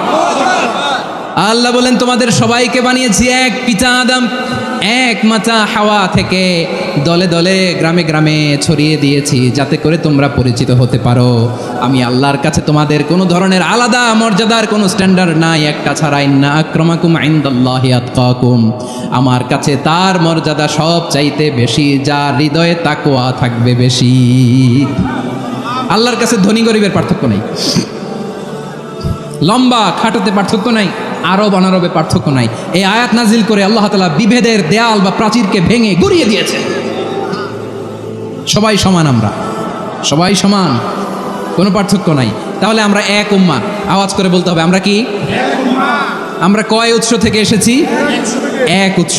আল্লাহ বলেন তোমাদের সবাইকে বানিয়েছি এক পিতা আদম, এক মাতা হাওয়া থেকে। দলে দলে গ্রামে গ্রামে ছড়িয়ে দিয়েছি যাতে করে তোমরা পরিচিত হতে পারো। আমি আল্লাহর কাছে তোমাদের কোনো ধরনের আলাদা মর্যাদার কোনো স্ট্যান্ডার্ড নাই, একটা ছাড়া। ইন্না আক্রামাকুম ইনদাল্লাহি আতকাকুম, আমার কাছে তার মর্যাদা সব চাইতে বেশি যার হৃদয়ে তাকওয়া থাকবে বেশি। আল্লাহর কাছে ধনী গরিবের পার্থক্য নেই, লম্বা খাটোতে পার্থক্য নাই, আরব অনারবে পার্থক্য নাই। এই আয়াত নাজিল করে আল্লাহ তাআলা বিভেদের দেয়াল বা প্রাচীরকে ভেঙে গুড়িয়ে দিয়েছে। সবাই সমান, আমরা সবাই সমান, কোনো পার্থক্য নাই। তাহলে আমরা এক উম্মাহ। আওয়াজ করে বলতে হবে আমরা কি? আমরা কয় উৎস থেকে এসেছি? এক উৎস।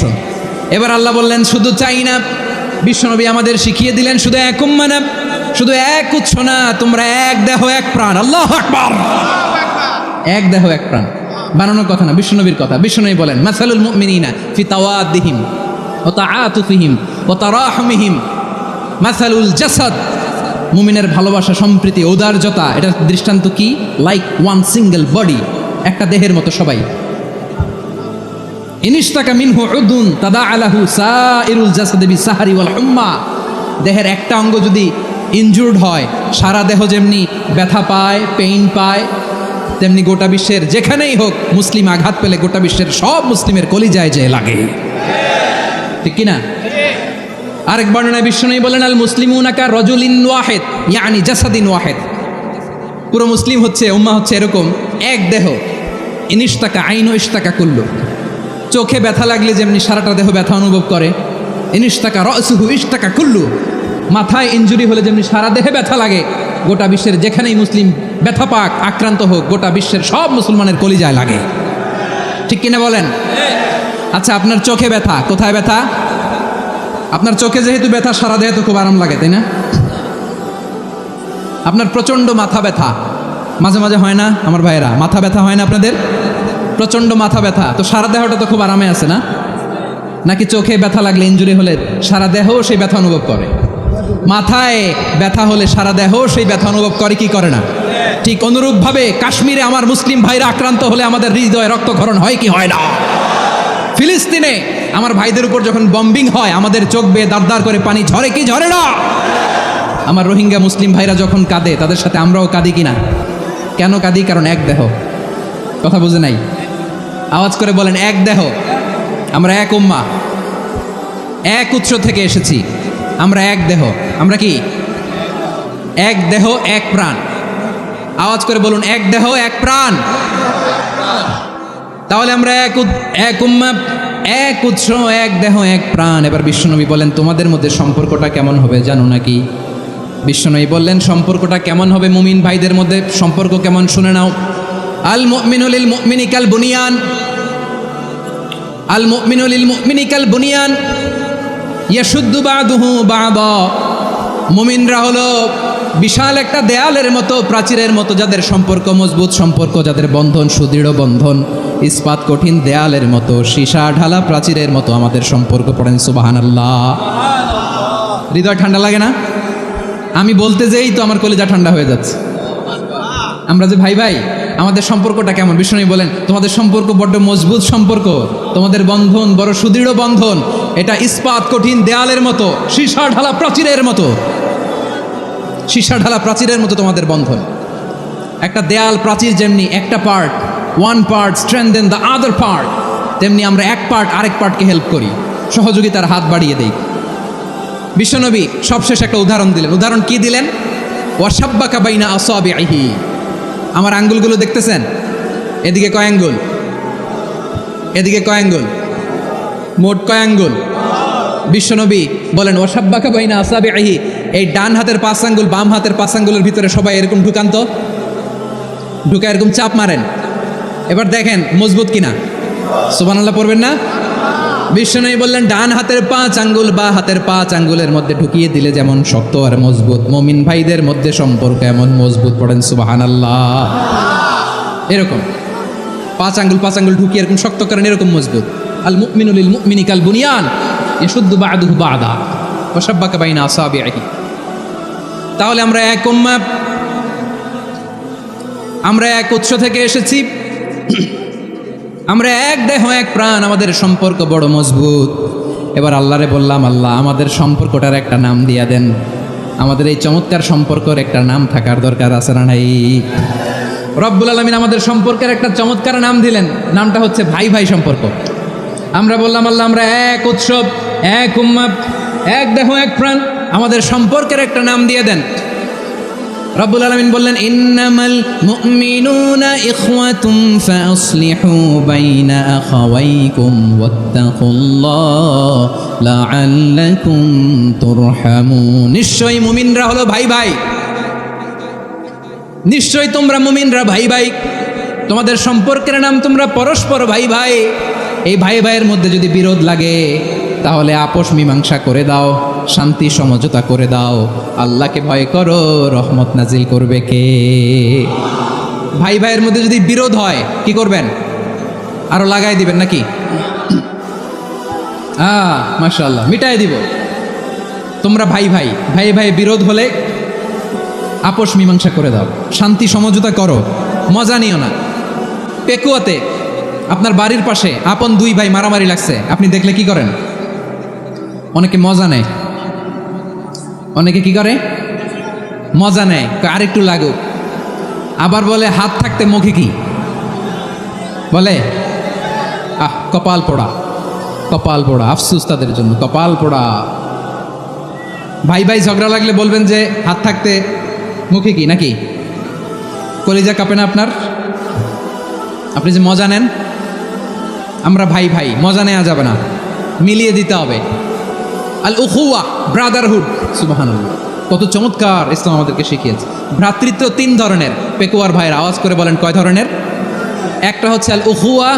এবার আল্লাহ বললেন শুধু চাই না, বিশ্বনবী আমাদের শিখিয়ে দিলেন শুধু এক উম্মাহ না, শুধু এক উৎস না, তোমরা এক দেহ এক প্রাণ। আল্লাহু আকবার। এক দেহ এক প্রাণ বানানোর কথা না, বিশ্বনবীর কথা। বিশ্বনবী বলেন মাসালুল মুমিনিনা ফি তাওয়াদ্দিহিম ওয়া তাআতুফিহিম ওয়া তারাহুমিহিম মাসালুল জাসাদ। মুমিনের ভালোবাসা, সম্প্রীতি, ঔদার্যতা, এটার দৃষ্টান্ত কি? লাইক ওয়ান সিঙ্গেল বডি, একটা দেহের মতো সবাই। ইনিশতাকা মিনহু উদুন তাদাআ লাহু সাইরুল জাসাদি বিসাহরি ওয়াল হুম্মা। দেহের একটা অঙ্গ যদি ইনজুর্ড হয়, সারা দেহ যেমনি ব্যথা পায়, পেইন পায়, তেমনি গোটা বিশ্বের যেখানেই হোক মুসলিম আঘাত পেলে গোটা বিশ্বের সব মুসলিমের কলিজায় যে লাগে, ঠিক কিনা? আরেক বর্ণনায় বিশ্বনবী বলেন আল মুসলিমুনা কা রাজুলিন ওয়াহিদ ইয়ানি জাসাদিন ওয়াহিদ। পুরো মুসলিম হচ্ছে, উম্মাহ হচ্ছে এরকম এক দেহ। ইনিশতাকা আইনু ইশতাকা কুল্লু। চোখে ব্যথা লাগলে যেমনি সারাটা দেহ ব্যথা অনুভব করে, ইনিশতাকা রাসুহু ইশতাকা কুল্লু। মাথায় ইনজুরি হলে যেমনি সারা দেহে ব্যথা লাগে, গোটা বিশ্বের যেখানেই মুসলিম ব্যথা পাক, আক্রান্ত হোক, গোটা বিশ্বের সব মুসলমানের কলিজায় লাগে। ঠিক কিনা বলেন? আচ্ছা, আপনার চোখে ব্যথা, কোথায় ব্যথা? আপনার চোখে যেহেতু ব্যথা, সারা দেহে তো খুব আরাম লাগে, তাই না? আপনার প্রচণ্ড মাথা ব্যথা মাঝে মাঝে হয় না আমার ভাইয়েরা? মাথা ব্যথা হয় না আপনাদের? প্রচণ্ড মাথা ব্যথা, তো সারা দেহটা তো খুব আরামে আছে না? নাকি চোখে ব্যথা লাগলে, ইনজুরি হলে সারা দেহ সেই ব্যথা অনুভব করে? মাথায় ব্যথা হলে সারা দেহ সেই ব্যথা অনুভব করে কি করে না? ঠিক অনুরূপভাবে কাশ্মীরে আমার মুসলিম ভাইরা আক্রান্ত হলে আমাদের হৃদয়ে রক্তক্ষরণ হয় কি হয় না? ফিলিস্তিনে আমার ভাইদের উপর যখন বম্বিং হয় আমাদের চোখ বেয়ে দাঁড় করে পানি ঝরে কি ঝরে না? আমার রোহিঙ্গা মুসলিম ভাইরা যখন কাঁদে তাদের সাথে আমরাও কাঁদি কিনা? কেন কাঁদি? কারণ এক দেহ। কথা বুঝে নাই? আওয়াজ করে বলেন, এক দেহ। আমরা এক উম্মাহ, এক উৎস থেকে এসেছি, আমরা এক দেহ। আমরা কি এক দেহ এক প্রাণ? আওয়াজ করে বলুন, এক দেহ এক প্রাণ। তাহলে আমরা এক উম্মাহ, এক উৎস, এক দেহ এক প্রাণ। এবার বিশ্বনবী বলেন, তোমাদের মধ্যে সম্পর্কটা কেমন হবে জানো নাকি? বিশ্বনবী বললেন, সম্পর্কটা কেমন হবে মুমিন ভাইদের মধ্যে? সম্পর্ক কেমন শুনে নাও। আল মুমিনু লিল মুমিনি কাল বুনিয়ান, আল মুমিনু লিল মুমিনি কাল বুনিয়ান ইয়াশুদ্দু বাদুহু বাদা। মুমিনরা হলো বিশাল একটা দেয়ালের মতো, প্রাচীরের মতো, যাদের সম্পর্ক মজবুত, সম্পর্ক যাদের বন্ধন সুদৃঢ় বন্ধন, ইস্পাত কঠিন দেয়ালের মতো, সীসা ঢালা প্রাচীরের মতো আমাদের সম্পর্ক। পড়েন সুবহানাল্লাহ। হৃদয় ঠান্ডা লাগে না? আমি বলতে যেই তো আমার কলিজা ঠান্ডা হয়ে যাচ্ছে। আমরা যে ভাই ভাই, আমাদের সম্পর্কটা কেমন? বিষ্ণু বলেন, তোমাদের সম্পর্ক বড্ড মজবুত সম্পর্ক, তোমাদের বন্ধন বড় সুদৃঢ় বন্ধন, এটা ইস্পাত কঠিন দেয়ালের মতো, সীসা ঢালা প্রাচীরের মতো, সীসা ঢালা প্রাচীরের মতো তোমাদের বন্ধন। একটা দেয়াল প্রাচীর যেমনি একটা part, one part strengthen the other part, তেমনি আমরা এক পার্ট আরেক পার্টকে হেল্প করি, সহযোগিতার হাত বাড়িয়ে দেই। বিশ্বনবী সবশেষ একটা উদাহরণ দিলেন। উদাহরণ কি দিলেন? ওয়াসাব্বাকা বাইনা আসাবিহি। আমার আঙ্গুলগুলো দেখতেছেন? এদিকে কয় আঙ্গুল? এদিকে কয় আঙ্গুল? মোট কয় আঙ্গুল? বিশ্বনবী বলেন, ওয়াসাব্বাকা বাইনা আসাবিহি। এই ডান হাতের 5 আঙ্গুল বাম হাতের 5 আঙ্গুলের ভিতরে সবাই এরকম ঢুকান তো, ঢুকে এরকম চাপ মারেন। এবার দেখেন মজবুত কিনা। সুবহানাল্লাহ পড়বেন না? বিশ্বনবী বললেন, ডান হাতের 5 আঙ্গুল বা হাতের 5 আঙ্গুলের মধ্যে ঢুকিয়ে দিলে যেমন শক্ত আর মজবুত, মুমিন ভাইদের মধ্যে সম্পর্ক এমন মজবুত। পড়েন সুবহানাল্লাহ। এরকম 5 আঙ্গুল ঢুকিয়ে এরকম শক্ত করেন, এরকম মজবুত। আল মুমিনু লিল মুমিনি কাল বুনিয়ান ইয়াশুদ্দু বাদুহু বাদা ওয়া শাব্বাকা বাইনা আসাবিহি। তাহলে আমরা এক উম্মাহ, আমরা এক উৎস থেকে এসেছি, আমরা এক দেহ এক প্রাণ, আমাদের সম্পর্ক বড় মজবুত। এবার আল্লাহরে বললাম, আল্লাহ আমাদের সম্পর্কটার একটা নাম দিয়া দেন। আমাদের এই চমৎকার সম্পর্কের একটা নাম থাকার দরকার আছে না নাই? রব্বুল আলামিন আমাদের সম্পর্কের একটা চমৎকার নাম দিলেন, নামটা হচ্ছে ভাই ভাই সম্পর্ক। আমরা বললাম, আল্লাহ আমরা এক উৎসব, এক উম্মাহ, এক দেহ এক প্রাণ, আমাদের সম্পর্কের একটা নাম দিয়ে দেন। রব্বুল আলামিন বললেন, ইন্নামাল মুমিনুনা ইখওয়াতুম ফাসলিহু বাইনা আখাওয়াইকুম ওয়াত্তাকুল্লাহ লাআল্লাকুম তুরহামুন। নিশ্চয়ই মুমিনরা হলো ভাই ভাই, নিশ্চয়ই তোমরা মুমিনরা ভাই ভাই, তোমাদের সম্পর্কের নাম তোমরা পরস্পর ভাই ভাই। এই ভাই ভাইয়ের মধ্যে যদি বিরোধ লাগে তাহলে আপোষ মীমাংসা করে দাও, শান্তি সমঝোতা করে দাও। আল্লাহকে ভয় করো, রহমত নাজিল করবে কে? ভাই ভাইয়ের মধ্যে যদি বিরোধ হয় কি করবেন? আরো লাগাই দিবেন নাকি? মাশাআল্লাহ, মিটাই দিব। তোমরা ভাই ভাই, ভাই ভাই বিরোধ হলে আপোষ মীমাংসা করে দাও, শান্তি সমঝোতা করো, মজা নিও না। পেকুয়াতে আপনার বাড়ির পাশে আপন 2 ভাই মারামারি লাগছে, আপনি দেখলে কি করেন? অনেকে মজা নেয়। অনেকে কি করে? মজা নেয়, আরেকটু লাগুক। আবার বলে হাত থাকতে মুখে কি বলে? কপাল পোড়া, কপাল পোড়া। আফসুস তাদের জন্য, কপাল পোড়া। ভাই ভাই ঝগড়া লাগলে বলবেন যে হাত থাকতে মুখে কি, নাকি? কলিজা কাঁপে না আপনার? আপনি যে মজা নেন। আমরা ভাই ভাই, মজা নেওয়া যাবে না, মিলিয়ে দিতে হবে। আল উখুয়া, ব্রাদারহুড। সুবহানাল্লাহ, কত চমৎকার ইসলাম আমাদেরকে শিখিয়েছে। ভ্রাতৃত্ব 3 ধরনের। পেকুয়ার ভাইয়ের আওয়াজ করে বলেন কয় ধরনের? একটা হচ্ছে আল উখুয়া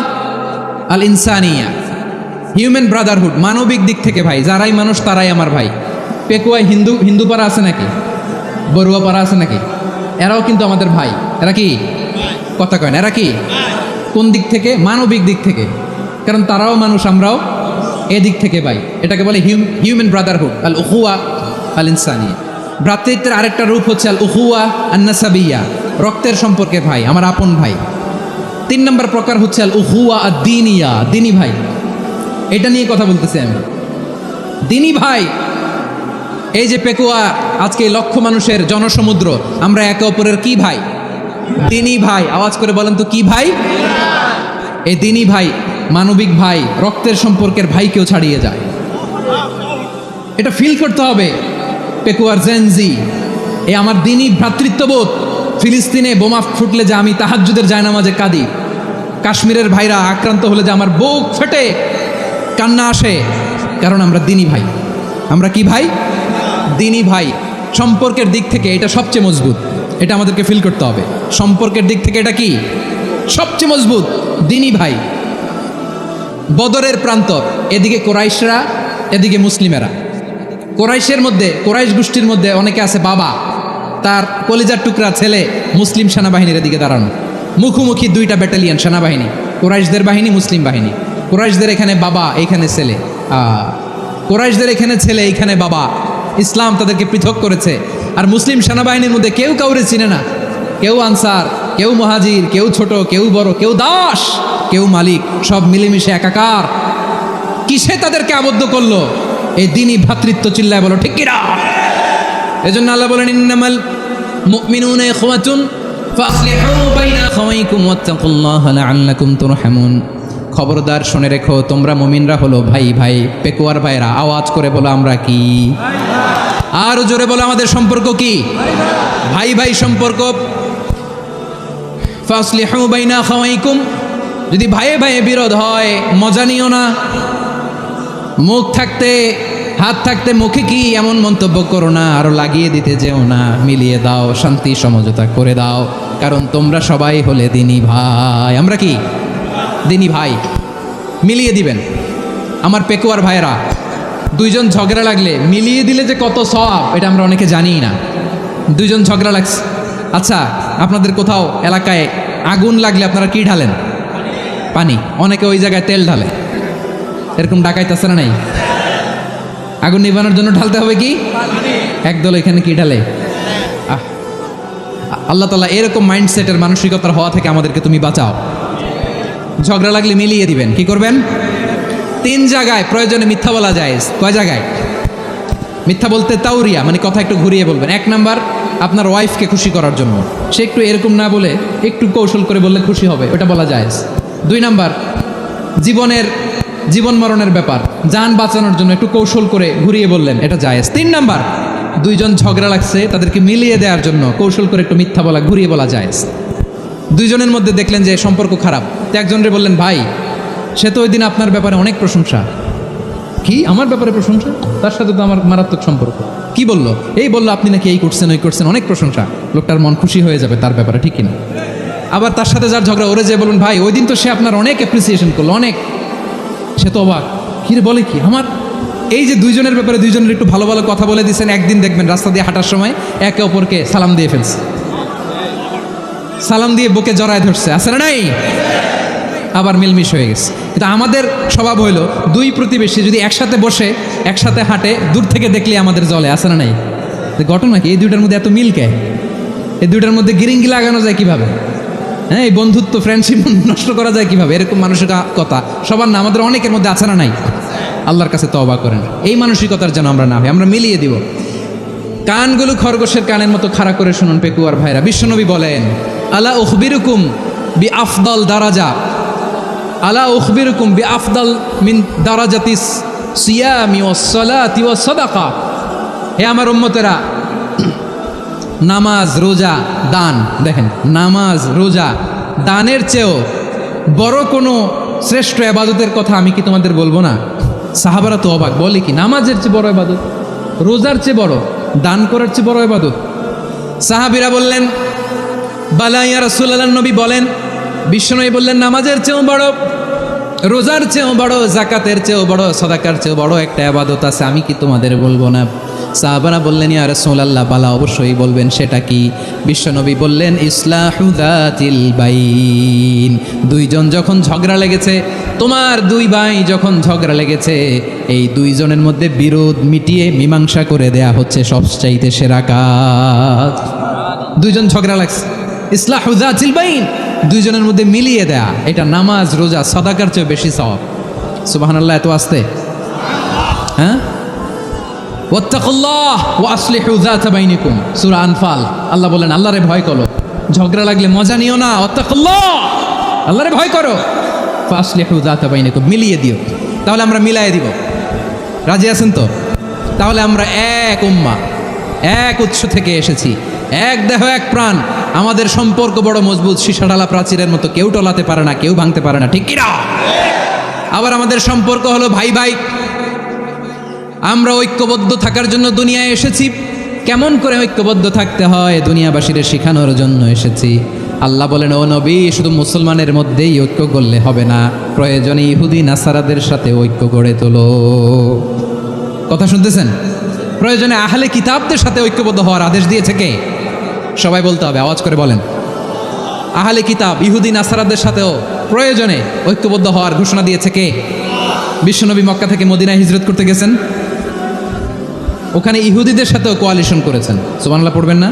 আল ইনসানিয়া, হিউম্যান ব্রাদারহুড, মানবিক দিক থেকে ভাই, যারাই মানুষ তারাই আমার ভাই। পেকুয়ায় হিন্দু পাড়া আছে নাকি, বড়ুয়া পাড়া আছে নাকি? এরাও কিন্তু আমাদের ভাই। এরা কি কথা কয় না? এরা কি কোন দিক থেকে? মানবিক দিক থেকে, কারণ তারাও মানুষ, আমরাও এদিক থেকে ভাই। এটাকে বলে হিউম্যান ব্রাদারহুড, আল উখুয়া আল ইনসানিয়া। ভ্রাতৃত্বের আরেকটা রূপ হচ্ছে আল উখুয়া আন নাসাবিয়া, রক্তের সম্পর্কে ভাই, আমার আপন ভাই। 3 নম্বর প্রকার হচ্ছে আল উখুয়া আদ দ্বীনিয়া, দ্বীনি ভাই। এটা নিয়ে কথা বলতেছি আমি, দ্বীনি ভাই। এই যে পেকুয়া, আজকে লক্ষ মানুষের জনসমুদ্র, আমরা একে অপরের কি ভাই? দ্বীনি ভাই। আওয়াজ করে বলেন তো কি ভাই? এই দ্বীনি ভাই, মানবিক ভাই, রক্তের সম্পর্কের ভাইকেও ছাড়িয়ে যায়। এটা ফিল করতে হবে। পেকুয়ার জেনজি, এই আমার দ্বীনি ভ্রাতৃত্ববোধ। ফিলিস্তিনে বোমা ফুটলে যে আমি তাহাজ্জুদের জায়নামাজে কাঁদি, কাশ্মীরের ভাইরা আক্রান্ত হলে যে আমার বুক ফেটে কান্না আসে, কারণ আমরা দ্বীনি ভাই। আমরা কি ভাই? দ্বীনি ভাই। সম্পর্কের দিক থেকে এটা সবচেয়ে মজবুত, এটা আমাদেরকে ফিল করতে হবে। সম্পর্কের দিক থেকে এটা কি সবচেয়ে মজবুত? দ্বীনি ভাই। বদরের প্রান্তর, এদিকে কোরাইশরা, এদিকে মুসলিমেরা। কোরাইশের মধ্যে, কোরাইশ গোষ্ঠীর মধ্যে অনেকে আছে বাবা, তার কলিজার টুকরা ছেলে মুসলিম সেনাবাহিনীর এদিকে দাঁড়ানো, মুখোমুখি 2টা ব্যাটালিয়ন সেনাবাহিনী, কোরাইশদের বাহিনী, মুসলিম বাহিনী। কোরাইশদের এখানে বাবা, এইখানে ছেলে। কোরাইশদের এখানে ছেলে, এইখানে বাবা। ইসলাম তাদেরকে পৃথক করেছে। আর মুসলিম সেনাবাহিনীর মধ্যে কেউ কাউরে চিনে না, কেউ আনসার, কেউ মহাজির, কেউ ছোট, কেউ বড়, কেউ দাস, কেউ মালিক, সব মিলেমিশে একাকার। কিসে তাদেরকে আবদ্ধ করলো? এই দ্বীনি ভ্রাতৃত্ব। চিল্লায় বলো ঠিক কিনা? এজন্য আল্লাহ বলেন, ইন্নামাল মুমিনুনা ইখওয়াতুন ফাসলিহু বাইনা আখাওয়াইকুম ওয়াত্তাকুল্লাহা লাআল্লাকুম তুরহামুন। খবরদার শুনে রেখো, তোমরা মুমিনরা হলো ভাই ভাই। পেকুয়ার ভাইরা, আওয়াজ করে বলো আমরা কি? আর জোরে বলো আমাদের সম্পর্ক কি? ভাই ভাই সম্পর্ক। ফাসলিহু বাইনা আখাওয়াইকুম। যদি ভাইয়ে ভাইয়ে বিরোধ হয়, মজা নিও না। মুখ থাকতে, হাত থাকতে মুখে কি এমন মন্তব্য করো না, আরো লাগিয়ে দিতে যেও না। মিলিয়ে দাও, শান্তি সমঝোতা করে দাও, কারণ তোমরা সবাই হলে দ্বীনি ভাই। আমরা কি দ্বীনি ভাই? মিলিয়ে দিবেন। আমার পেকুয়ার ভাইরা, 2 জন ঝগড়া লাগলে মিলিয়ে দিলে যে কত সওয়াব, এটা আমরা অনেকে জানিই না। 2 জন ঝগড়া লাগছে, আচ্ছা আপনাদের কোথাও এলাকায় আগুন লাগলে আপনারা কি ঢালেন? পানি। অনেকে ওই জায়গায় তেল ঢালে। এরকম ডাকাইতেছে না নাই? আগুন নিবানোর জন্য ঢালতে হবে কি? একদল এখানে কি ঢালে? আল্লাহ তাআলা এরকম মাইন্ডসেটের, মানসিকতার হওয়া থেকে আমাদেরকে তুমি বাঁচাও। ঝগড়া লাগলে মিলিয়ে দিবেন। কি করবেন? 3 জায়গায় প্রয়োজনে মিথ্যা বলা যায়। কয় জায়গায় মিথ্যা বলতে? তাউরিয়া, মানে কথা একটু ঘুরিয়ে বলবেন। 1 নাম্বার, আপনার ওয়াইফকে খুশি করার জন্য, সে একটু এরকম না বলে একটু কৌশল করে বললে খুশি হবে, ওটা বলা যায়। 2 নাম্বার, জীবন মরণের ব্যাপার, জান বাঁচানোর জন্য একটু কৌশল করে ঘুরিয়ে বললেন, এটা জায়েজ। 3 নাম্বার, 2 জন ঝগড়া লাগছে, তাদেরকে মিলিয়ে দেওয়ার জন্য কৌশল করে একটু মিথ্যা বলা, ঘুরিয়ে বলা জায়েজ। 2 জনের মধ্যে দেখলেন যে সম্পর্ক খারাপ, তো একজনরে বললেন, ভাই সে তো ওই দিন আপনার ব্যাপারে অনেক প্রশংসা। কি আমার ব্যাপারে প্রশংসা? তার সাথে তো আমার মারাত্মক সম্পর্ক। কি বললো? এই বললো আপনি নাকি এই করছেন, ওই করছেন, অনেক প্রশংসা। লোকটার মন খুশি হয়ে যাবে তার ব্যাপারে, ঠিক কিনা? আবার তার সাথে যার ঝগড়া, ওরে যে বলুন, ভাই ওই দিন তো সে আপনার অনেক অ্যাপ্রিসিয়েশন করলো, অনেক। সে তো অবাক, কি রে বলে কি? আমার এই যে 2 জনের ব্যাপারে 2 জনের একটু ভালো ভালো কথা বলে দিচ্ছেন, একদিন দেখবেন রাস্তা দিয়ে হাঁটার সময় একে অপরকে সালাম দিয়ে ফেলছে, সালাম দিয়ে বুকে জড়ায় ধরছে, আছে না নাই? আবার মিলমিশ হয়ে গেছে। কিন্তু আমাদের স্বভাব হইলো, 2 প্রতিবেশী যদি একসাথে বসে একসাথে হাঁটে, দূর থেকে দেখলে আমাদের জলে, আছে না নাই? ঘটনা কি? এই 2টার মধ্যে এত মিল কে? এই 2টার মধ্যে গিরিঙ্গি লাগানো যায় কিভাবে? হ্যাঁ, এই বন্ধুত্ব, ফ্রেন্ডশিপ নষ্ট করা যায় কিভাবে? এরকম মানসিকতা সবার না, আমাদের অনেকের মধ্যে আছে না নাই? আল্লাহর কাছে তওবা করেন, এই মানসিকতার যেন আমরা না হই, আমরা মিলিয়ে দিব। কানগুলো খরগোশের কানের মতো খাড়া করে শুনুন পেকুয়ার ভাইরা। বিশ্বনবী বলেন, আলা উখবিরুকুম বি আফদাল দারাজা, আলা উখবিরুকুম বি আফদাল মিন দারাজাতিস সিয়ামি ওয়াস সালাতি ওয়াস সাদাকা। হে আমার উম্মতেরা, নামাজ, রোজা, দান, দেখেন নামাজ, রোজা, দানের চেয়েও বড় কোনো শ্রেষ্ঠ ইবাদতের কথা আমি কি তোমাদের বলবো না? সাহাবারা তো অবাক, বলে কি নামাজের চেয়ে বড় ইবাদত, রোজার চেয়ে বড়, দান করার চেয়ে বড় ইবাদত? সাহাবীরা বললেন, বালা ইয়া রাসূলুল্লাহ। নবী বলেন, বিশ্বনবী বললেন, নামাজের চেয়েও বড়, রোজার চেয়েও বড়, জাকাতের চেয়েও বড়, সাদাকার চেয়েও বড় একটা ইবাদত আছে, আমি কি তোমাদের বলবো না? সাহাবারা বললেন, ইয়া রাসূলুল্লাহ, বালা, অবশ্যই বলবেন। সেটা কি? বিশ্বনবী বললেন, ইসলাহু যাতিল বাইন। দুইজন যখন ঝগড়া লেগেছে, তোমার দুই ভাই যখন ঝগড়া লেগেছে, এই দুইজনের মধ্যে বিরোধ মিটিয়ে মীমাংসা করে দেয়া হচ্ছে সবচাইতে সেরা কাজ। দুইজন ঝগড়া লাগছে, ইসলাহু যাতিল বাইন, দুইজনের মধ্যে মিলিয়ে দেয়া, এটা নামাজ, রোজা, সাদাকার চেয়ে বেশি সওয়াব। সুবহানাল্লাহ, এত আসতে, হ্যাঁ? ওয়াত্তাকুল্লাহ ওয়া আসলিহু যাতা বাইনিকুম, সূরা আনফাল। আল্লাহ বলেন, আল্লাহরে ভয় করো, ঝগড়া লাগলে মজা নিও না। ওয়াত্তাকুল্লাহ, আল্লাহরে ভয় করো। ফাসলিহু যাতা বাইনিকুম, মিলিয়ে দিও। তাহলে আমরা মিলায়ে দিব। রাজি আছেন তো? তাহলে আমরা এক উম্মাহ, এক উৎস থেকে এসেছি, এক দেহ, এক প্রাণ। আমাদের সম্পর্ক বড় মজবুত, সীসাডালা প্রাচীরের মতো, কেউ টলাতে পারে না, কেউ ভাঙতে পারে না, ঠিক কিনা? আবার আমাদের সম্পর্ক হলো ভাই ভাই। আমরা ঐক্যবদ্ধ থাকার জন্য দুনিয়ায় এসেছি। কেমন করে ঐক্যবদ্ধ থাকতে হয় দুনিয়াবাসীর শেখানোর জন্য এসেছি। আল্লাহ বলেন, ও নবী, শুধু মুসলমানের মধ্যেই ঐক্য করলে হবে না, প্রয়োজনে ইহুদি নাসারাদের সাথে ঐক্য গড়ে তোলো। কথা শুনতেছেন? প্রয়োজনে আহলে কিতাবদের সাথে ঐক্যবদ্ধ হওয়ার আদেশ দিয়েছে কে? সবাই বলতে হবে, আওয়াজ করে বলেন। আহলে কিতাব, ইহুদি নাসারাদের সাথেও প্রয়োজনে ঐক্যবদ্ধ হওয়ার ঘোষণা দিয়েছে কে? বিশ্বনবী মক্কা থেকে মদিনায় হিজরত করতে গেছেন, ওখানে ইহুদিদের সাথেও কোয়ালিশন করেছেন। সুবহানাল্লাহ পড়বেন না?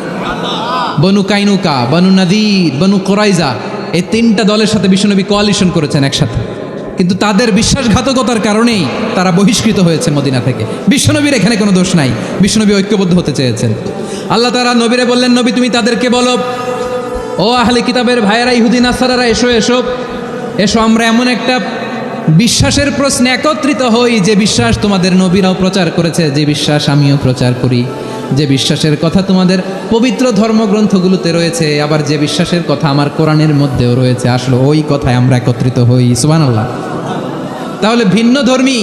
বনু কাইনুকা, বনু নাদির, বনু কোরাইজা, এই তিনটা দলের সাথে বিশ্বনবী কোয়ালিশন করেছেন একসাথে। কিন্তু তাদের বিশ্বাসঘাতকতার কারণেই তারা বহিষ্কৃত হয়েছে মদিনা থেকে। বিশ্বনবীর এখানে কোনো দোষ নাই, বিশ্বনবী ঐক্যবদ্ধ হতে চেয়েছেন। আল্লাহ তাআলা নবীরে বললেন, নবী, তুমি তাদেরকে বলো, ও আহলে কিতাবের ভাইয়েরা, ইহুদি নাসারারা, এসো এসো এসো, আমরা এমন একটা বিশ্বাসের প্রশ্নে একত্রিত হই, যে বিশ্বাস তোমাদের নবীরাও প্রচার করেছে, যে বিশ্বাস আমিও প্রচার করি, যে বিশ্বাসের কথা তোমাদের পবিত্র ধর্মগ্রন্থগুলোতে রয়েছে, আবার যে বিশ্বাসের কথা আমার কোরআনের মধ্যেও রয়েছে। আসলে ওই কথায় আমরা একত্রিত হই। সুবহানাল্লাহ। তাহলে ভিন্ন ধর্মী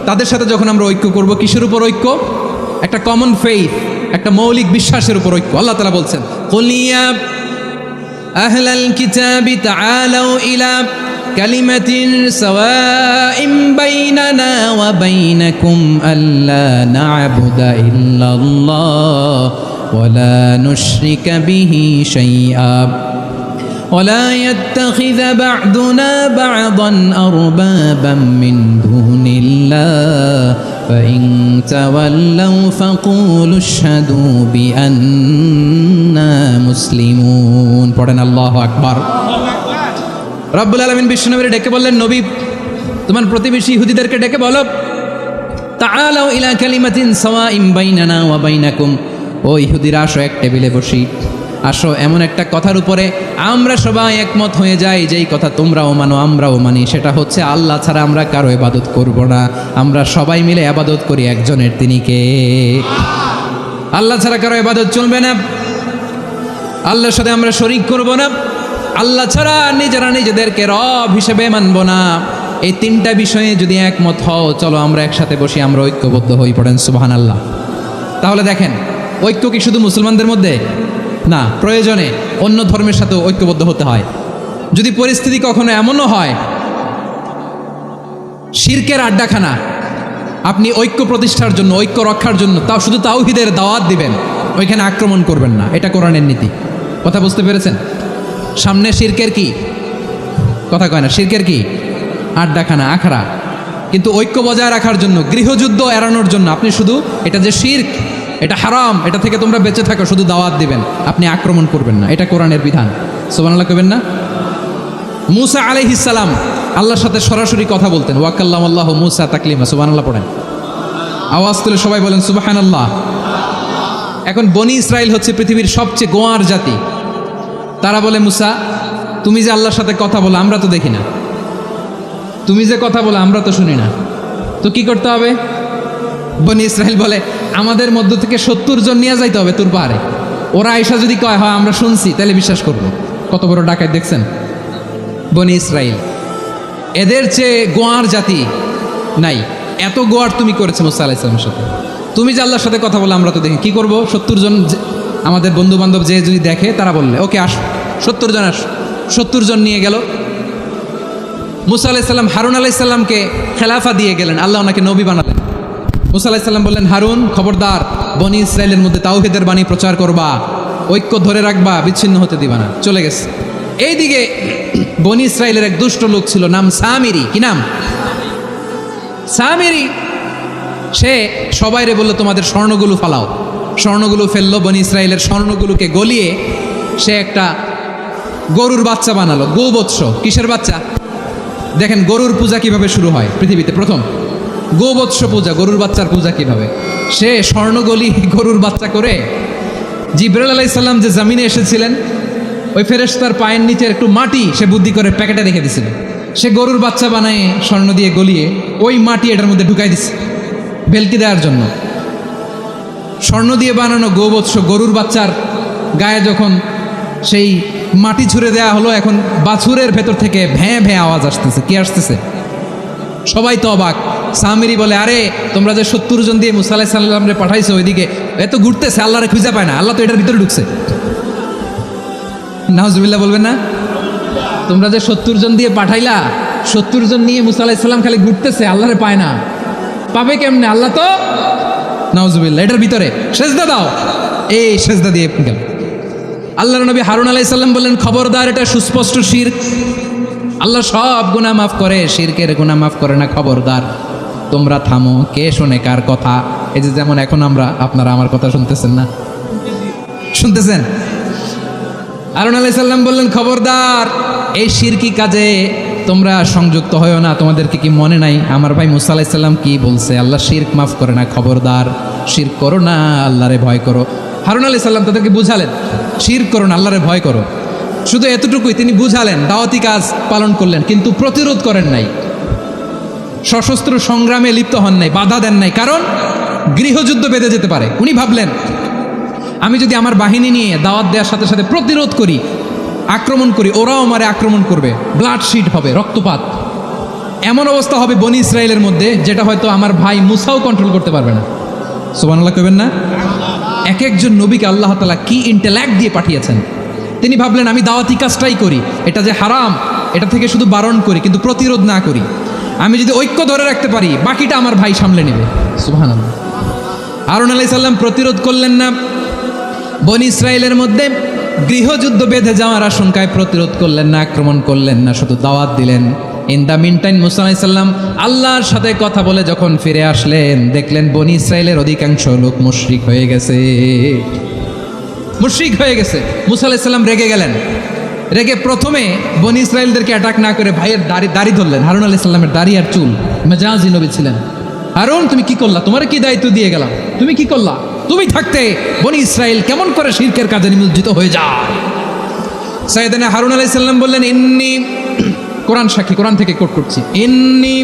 তাদের সাথে যখন আমরা ঐক্য করব, কিসের উপর ঐক্য? একটা কমন ফেইথ, একটা মৌলিক বিশ্বাসের উপর ঐক্য। আল্লাহ তাআলা বলছেন, কুল ইয়া আহলাল কিতাবি তাআলাউ ইলা কালিমাতিন সাওয়াইন বাইনানা ওয়া বাইনাকুম আল্লা না'বুদা ইল্লাল্লাহ ওয়া লা নুশরিকা বিহি শাইআ ওয়া লা ইয়াত্তাখিযা বা'দুনা বা'দান আরবাবাম মিন দুনিল্লাহ ফাইন তাওয়াল্লাউ ফাকুলু আশহাদু বিআন্না মুসলিমুন। পড়েন আল্লাহু আকবার। রব্বুল আলামিন বিশ্বনবীর ডেকে বললেন, নবী, তোমার প্রতিবেশী ইহুদিদেরকে ডেকে বলো, তাআলাউ ইলা কালিমাতিন সাওয়াইন বাইনানা ওয়া বাইনাকুম, ও ইহুদিরা, আসো এক টেবিলে বসি, আসো এমন একটা কথার উপরে আমরা সবাই একমত হয়ে যাই, যেই কথা তোমরাও মানো আমরাও মানি। সেটা হচ্ছে, আল্লাহ ছাড়া আমরা কারো ইবাদত করব না, আমরা সবাই মিলে ইবাদত করি একজনের, তিনি কে? আল্লাহ ছাড়া কারো ইবাদত চলবে না, আল্লাহর সাথে আমরা শরীক করব না, আল্লাহ ছাড়া নিজেরা নিজেদেরকে রব হিসেবে মানব না। এই তিনটা বিষয়ে যদি একমত হও, চলো আমরা একসাথে বসি, আমরা ঐক্যবদ্ধ হই। পড়েন সুবহানাল্লাহ। তাহলে দেখেন, ঐক্য কি শুধু মুসলমানদের মধ্যে না, প্রয়োজনে অন্য ধর্মের সাথেও ঐক্যবদ্ধ হতে হয়। যদি পরিস্থিতি কখনো এমনও হয় শিরকের আড্ডাখানা, আপনি ঐক্য প্রতিষ্ঠার জন্য, ঐক্য রক্ষার জন্য তাও শুধু তাওহীদের দাওয়াত দিবেন, ওইখানে আক্রমণ করবেন না। এটা কোরআনের নীতি। কথা বুঝতে পেরেছেন? সামনে শিরকের কি কথা কয় না, শিরকের কি আড্ডাখানা, আখড়া। কিন্তু ঐক্য বজায় রাখার জন্য, গৃহযুদ্ধ এড়ানোর জন্য আপনি শুধু এটা যে শিরক, এটা হারাম, এটা থেকে তোমরা বেঁচে থাকো, শুধু দাওয়াত দিবেন, আপনি আক্রমণ করবেন না। এটা কোরআনের বিধান। সুবহানাল্লাহ কইবেন না? মূসা আলাইহিস সালাম আল্লাহর সাথে সরাসরি কথা বলতেন। ওয়া কাল্লামাল্লাহু মূসা তাকলিমা। সুবহানাল্লাহ পড়েন, আওয়াজ তুলে সবাই বলেন সুবহানাল্লাহ। এখন বনি ইসরাইল হচ্ছে পৃথিবীর সবচেয়ে গোয়ার জাতি। তারা বলে, মূসা, তুমি যে আল্লাহর সাথে কথা বলো আমরা তো দেখি না, তুমি যে কথা বলো আমরা তো শুনি না, তো কি করতে হবে? বনি ইসরাইল বলে, আমাদের মধ্য থেকে 70 জন নিয়ে যাইতে হবে তুর পাহাড়ে। ওরা আয়েশা যদি কয় হয় আমরা শুনছি, তাহলে বিশ্বাস করবো। কত বড় ডাকাত দেখছেন বনি ইসরাইল। এদের চেয়ে গোয়ার জাতি নাই। এত গোয়ার তুমি করেছো মুসা আলাইহিস সালামের সাথে। তুমি যে আল্লাহর সাথে কথা বলো আমরা তো দেখি, কি করবো? 70 জন আমাদের বন্ধু বান্ধব যে যদি দেখে, তারা বললে ওকে আস, 70 জন আস। 70 জন নিয়ে গেল। মুসা আলাইহিস সালাম হারুন আলাইহিস সালামকে খেলাফা দিয়ে গেলেন, আল্লাহ ওনাকে নবী বানালেন। মুসা আলাইহিস সালাম বললেন, হারুন খবরদার, বনি ইসরায়েলের মধ্যে তাওহীদের বাণী প্রচার করবা, ঐক্য ধরে রাখবা, বিচ্ছিন্ন হতে দিবা না। চলে গেছে। এইদিকে বনি ইসরায়েলের এক দুষ্ট লোক ছিল, নাম সামিরি। কি নাম? সামিরি। সে সবাইরে বললো তোমাদের স্বর্ণগুলো ফালাও। স্বর্ণগুলো ফেললো, বনি ইসরায়েলের স্বর্ণগুলোকে গলিয়ে সে একটা গরুর বাচ্চা বানালো। গোবৎস। কিসের বাচ্চা? দেখেন গরুর পূজা কিভাবে শুরু হয় পৃথিবীতে প্রথম, গোবৎস পূজা, গরুর বাচ্চার পূজা কিভাবে। সে স্বর্ণগলি গরুর বাচ্চা করে জিবরাইল আলাইহিস সালাম যে জমিনে এসেছিলেন, ওই ফেরেশতার পায়ের নিচে একটু মাটি সে বুদ্ধি করে প্যাকেটে রেখে দিছিল। সে গরুর বাচ্চা বানায় স্বর্ণ দিয়ে গলিয়ে ওই মাটি এটার মধ্যে ঢুকাই দিছে ভেলকি দেওয়ার জন্য। স্বর্ণ দিয়ে বানানো গোবৎস গরুর বাচ্চার গায়ে যখন সেই মাটি ছুঁড়ে দেওয়া হলো, এখন বাছুরের ভেতর থেকে ভ্যাঁ ভ্যাঁ আওয়াজ আসতেছে। কি আসতেছে? সবাই তো অবাক। সামিরি বলে, আরে তোমরা যে 70 জন দিয়ে মুসা আলাইহিস সালামরে পাঠাইছো ওইদিকে, এত ঘুরতেছে, আল্লাহরে খুঁজে পায় না, আল্লাহ তো এটার ভিতরে ঢুকছে। নাউজুবিল্লাহ বলবেন না? তোমরা যে 70 জন দিয়ে পাঠাইলা, 70 জন নিয়ে মুসা আলাইহিস সালাম খালি ঘুরতেছে, আল্লাহরে পায় না। পাবে কেমনে? আল্লাহ তো, নাউজুবিল্লাহ, এটার ভিতরে সেজদা দাও। এই সেজদা দিয়ে গেল। আল্লাহর নবী হারুন আলাইহিস সালাম বললেন, খবরদার, এটা সুস্পষ্ট শিরক। আল্লাহ সব গুনাহ মাফ করে, শিরকের গুনাহ মাফ করে না, খবরদার। তোমরা থামো। কে শোনে কার কথা? এই যে যেমন এখন আপনারা আমার কথা শুনতেছেন না? শুনতেছেন? হারুন আলাইহিস সালাম বললেন, খবরদার, এই শিরকি কাজে তোমরা সংযুক্ত হয়ো না। তোমাদেরকে কি মনে নাই আমার ভাই মুসা আলাইহিস সালাম কি বলছে? আল্লাহ শিরক মাফ করে না, খবরদার শিরক করো না, আল্লাহরে ভয় করো। হারুন আলাইহিস সালাম তাদেরকে বুঝালেন, শিরক করো না, আল্লাহরে ভয় করো। শুধু এতটুকুই তিনি বুঝালেন, দাওয়াতি কাজ পালন করলেন, কিন্তু প্রতিরোধ করেন নাই, সশস্ত্র সংগ্রামে লিপ্ত হন নাই, বাধা দেন নাই, কারণ গৃহযুদ্ধ বেঁধে যেতে পারে। উনি ভাবলেন, আমি যদি আমার বাহিনী নিয়ে দাওয়াত দেওয়ার সাথে সাথে প্রতিরোধ করি, আক্রমণ করি, ওরাও আমারে আক্রমণ করবে, ব্লাডশিট হবে, রক্তপাত, এমন অবস্থা হবে বনি ইসরায়েলের মধ্যে যেটা হয়তো আমার ভাই মুসাও কন্ট্রোল করতে পারবে না। সুবহানাল্লাহ কইবেন না? এক একজন নবীকে আল্লাহ তাআলা কি ইন্টেলেক্ট দিয়ে পাঠিয়েছেন। তিনি ভাবলেন, আমি দাওয়াতি কাজটাই করি, এটা যে হারাম এটা থেকে শুধু বারণ করি, কিন্তু প্রতিরোধ না করি। আমি যদি ঐক্য ধরে রাখতে পারি, বাকিটা আমার ভাই সামলে নেবে। সুবহানাল্লাহ। হারুন আলাইহিস সালাম প্রতিরোধ করলেন না, বনি ইসরায়েলের মধ্যে গৃহযুদ্ধ বেঁধে যাওয়ার আশঙ্কায় প্রতিরোধ করলেন না, আক্রমণ করলেন না, শুধু দাওয়াত দিলেন। ইন দ্য মিন টাইম মুসা আলাইহিস সালাম আল্লাহর সাথে কথা বলে যখন ফিরে আসলেন, দেখলেন বনি ইসরায়েলের অধিকাংশ লোক মুশরিক হয়ে গেছে, মুশরিক হয়ে গেছে। মুসা আলাইহিস সালাম রেগে গেলেন। রেগে প্রথমে বনি ইসরায়েলদেরকে অ্যাটাক না করে ভাইয়ের দাড়ি ধরলেন। হারুন আলাইহিস সালামের দাড়ি আর চুল, মেজাজি নবী ছিলেন। হারুন, তুমি কি করলা? তোমার কি দায়িত্ব দিয়ে গেলাম, তুমি কি করলা? তুমি থাকতে বনি ইসরায়েল কেমন করে শিরকের কাজে নিমজ্জিত হয়ে যায়? সাইয়েদনা হারুন আলাইহিস সালাম বললেন, ইন্নী, কোরআন সাক্ষী, কোরআন থেকে কোট করছি, ইন্নী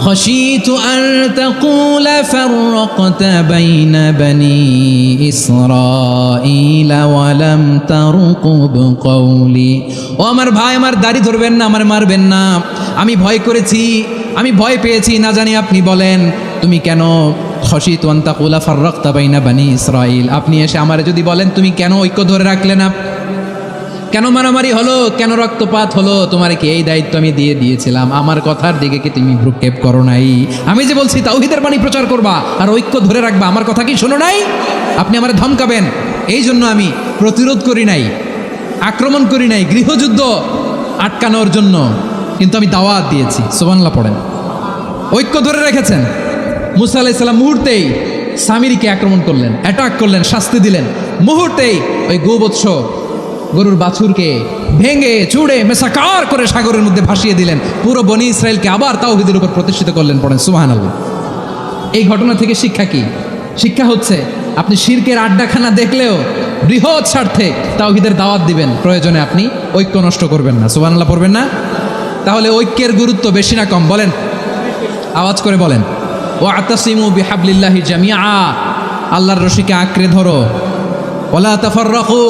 খাশীতু আন তাকুলা ফাররাকতা বাইনা বনি ইসরাঈল ওয়া লাম তারকুব কওলি। ও আমার ভাই, আমার দাড়ি ধরবেন না, আমার মারবেন না। আমি ভয় করেছি, আমি ভয় পেয়েছি, না জানি আপনি বলেন তুমি কেন খাশীতু আন তাকুলা ফাররাকতা বাইনা বনি ইসরাঈল, আপনি এসে আমারে যদি বলেন তুমি কেন ঐক্য ধরে রাখলে না, কেন মারামারি হলো, কেন রক্তপাত হলো, তোমার কি এই দায়িত্ব আমি দিয়ে দিয়েছিলাম? আমার কথার দিকে কি তুমি ভ্রুক্ষেপ করো নাই? আমি যে বলছি তাওহীদের বাণী প্রচার করবা আর ঐক্য ধরে রাখবা, আমার কথা কি শোনো নাই? আপনি আমারে ধমকাবেন, এই জন্য আমি প্রতিরোধ করি নাই, আক্রমণ করি নাই, গৃহযুদ্ধ আটকানোর জন্য কিন্তু আমি দাওয়াত দিয়েছি। সুবহানাল্লাহ পড়েন। ঐক্য ধরে রেখেছেন। মুসা আলাইহিস সালাম মুহূর্তেই সামিরিকে আক্রমণ করলেন, অ্যাটাক করলেন, শাস্তি দিলেন। মুহূর্তেই ওই গোবৎস গরুর বাছুরকে ভেঙে চুড়ে মেসাকার করে সাগরের মধ্যে ভাসিয়ে দিলেন। পুরো বনি ইসরায়েলকে আবার তাওহীদের উপর প্রতিষ্ঠিত করলেন। পড়েন সুবহানাল্লাহ। এই ঘটনা থেকে শিক্ষা কি? শিক্ষা হচ্ছে, আপনি শিরকের আড্ডাখানা দেখলেও বৃহৎ স্বার্থে তাওহীদের দাওয়াত দিবেন, প্রয়োজনে আপনি ঐক্য নষ্ট করবেন না। সুবহানাল্লাহ পড়বেন না? তাহলে ঐক্যের গুরুত্ব বেশি না কম? বলেন, আওয়াজ করে বলেন। ওয়াতাসিমু বিহাবলিল্লাহি জামিআ, আল্লাহর রশিকে আঁকড়ে ধরো। ওয়ালা তাফাররাকু,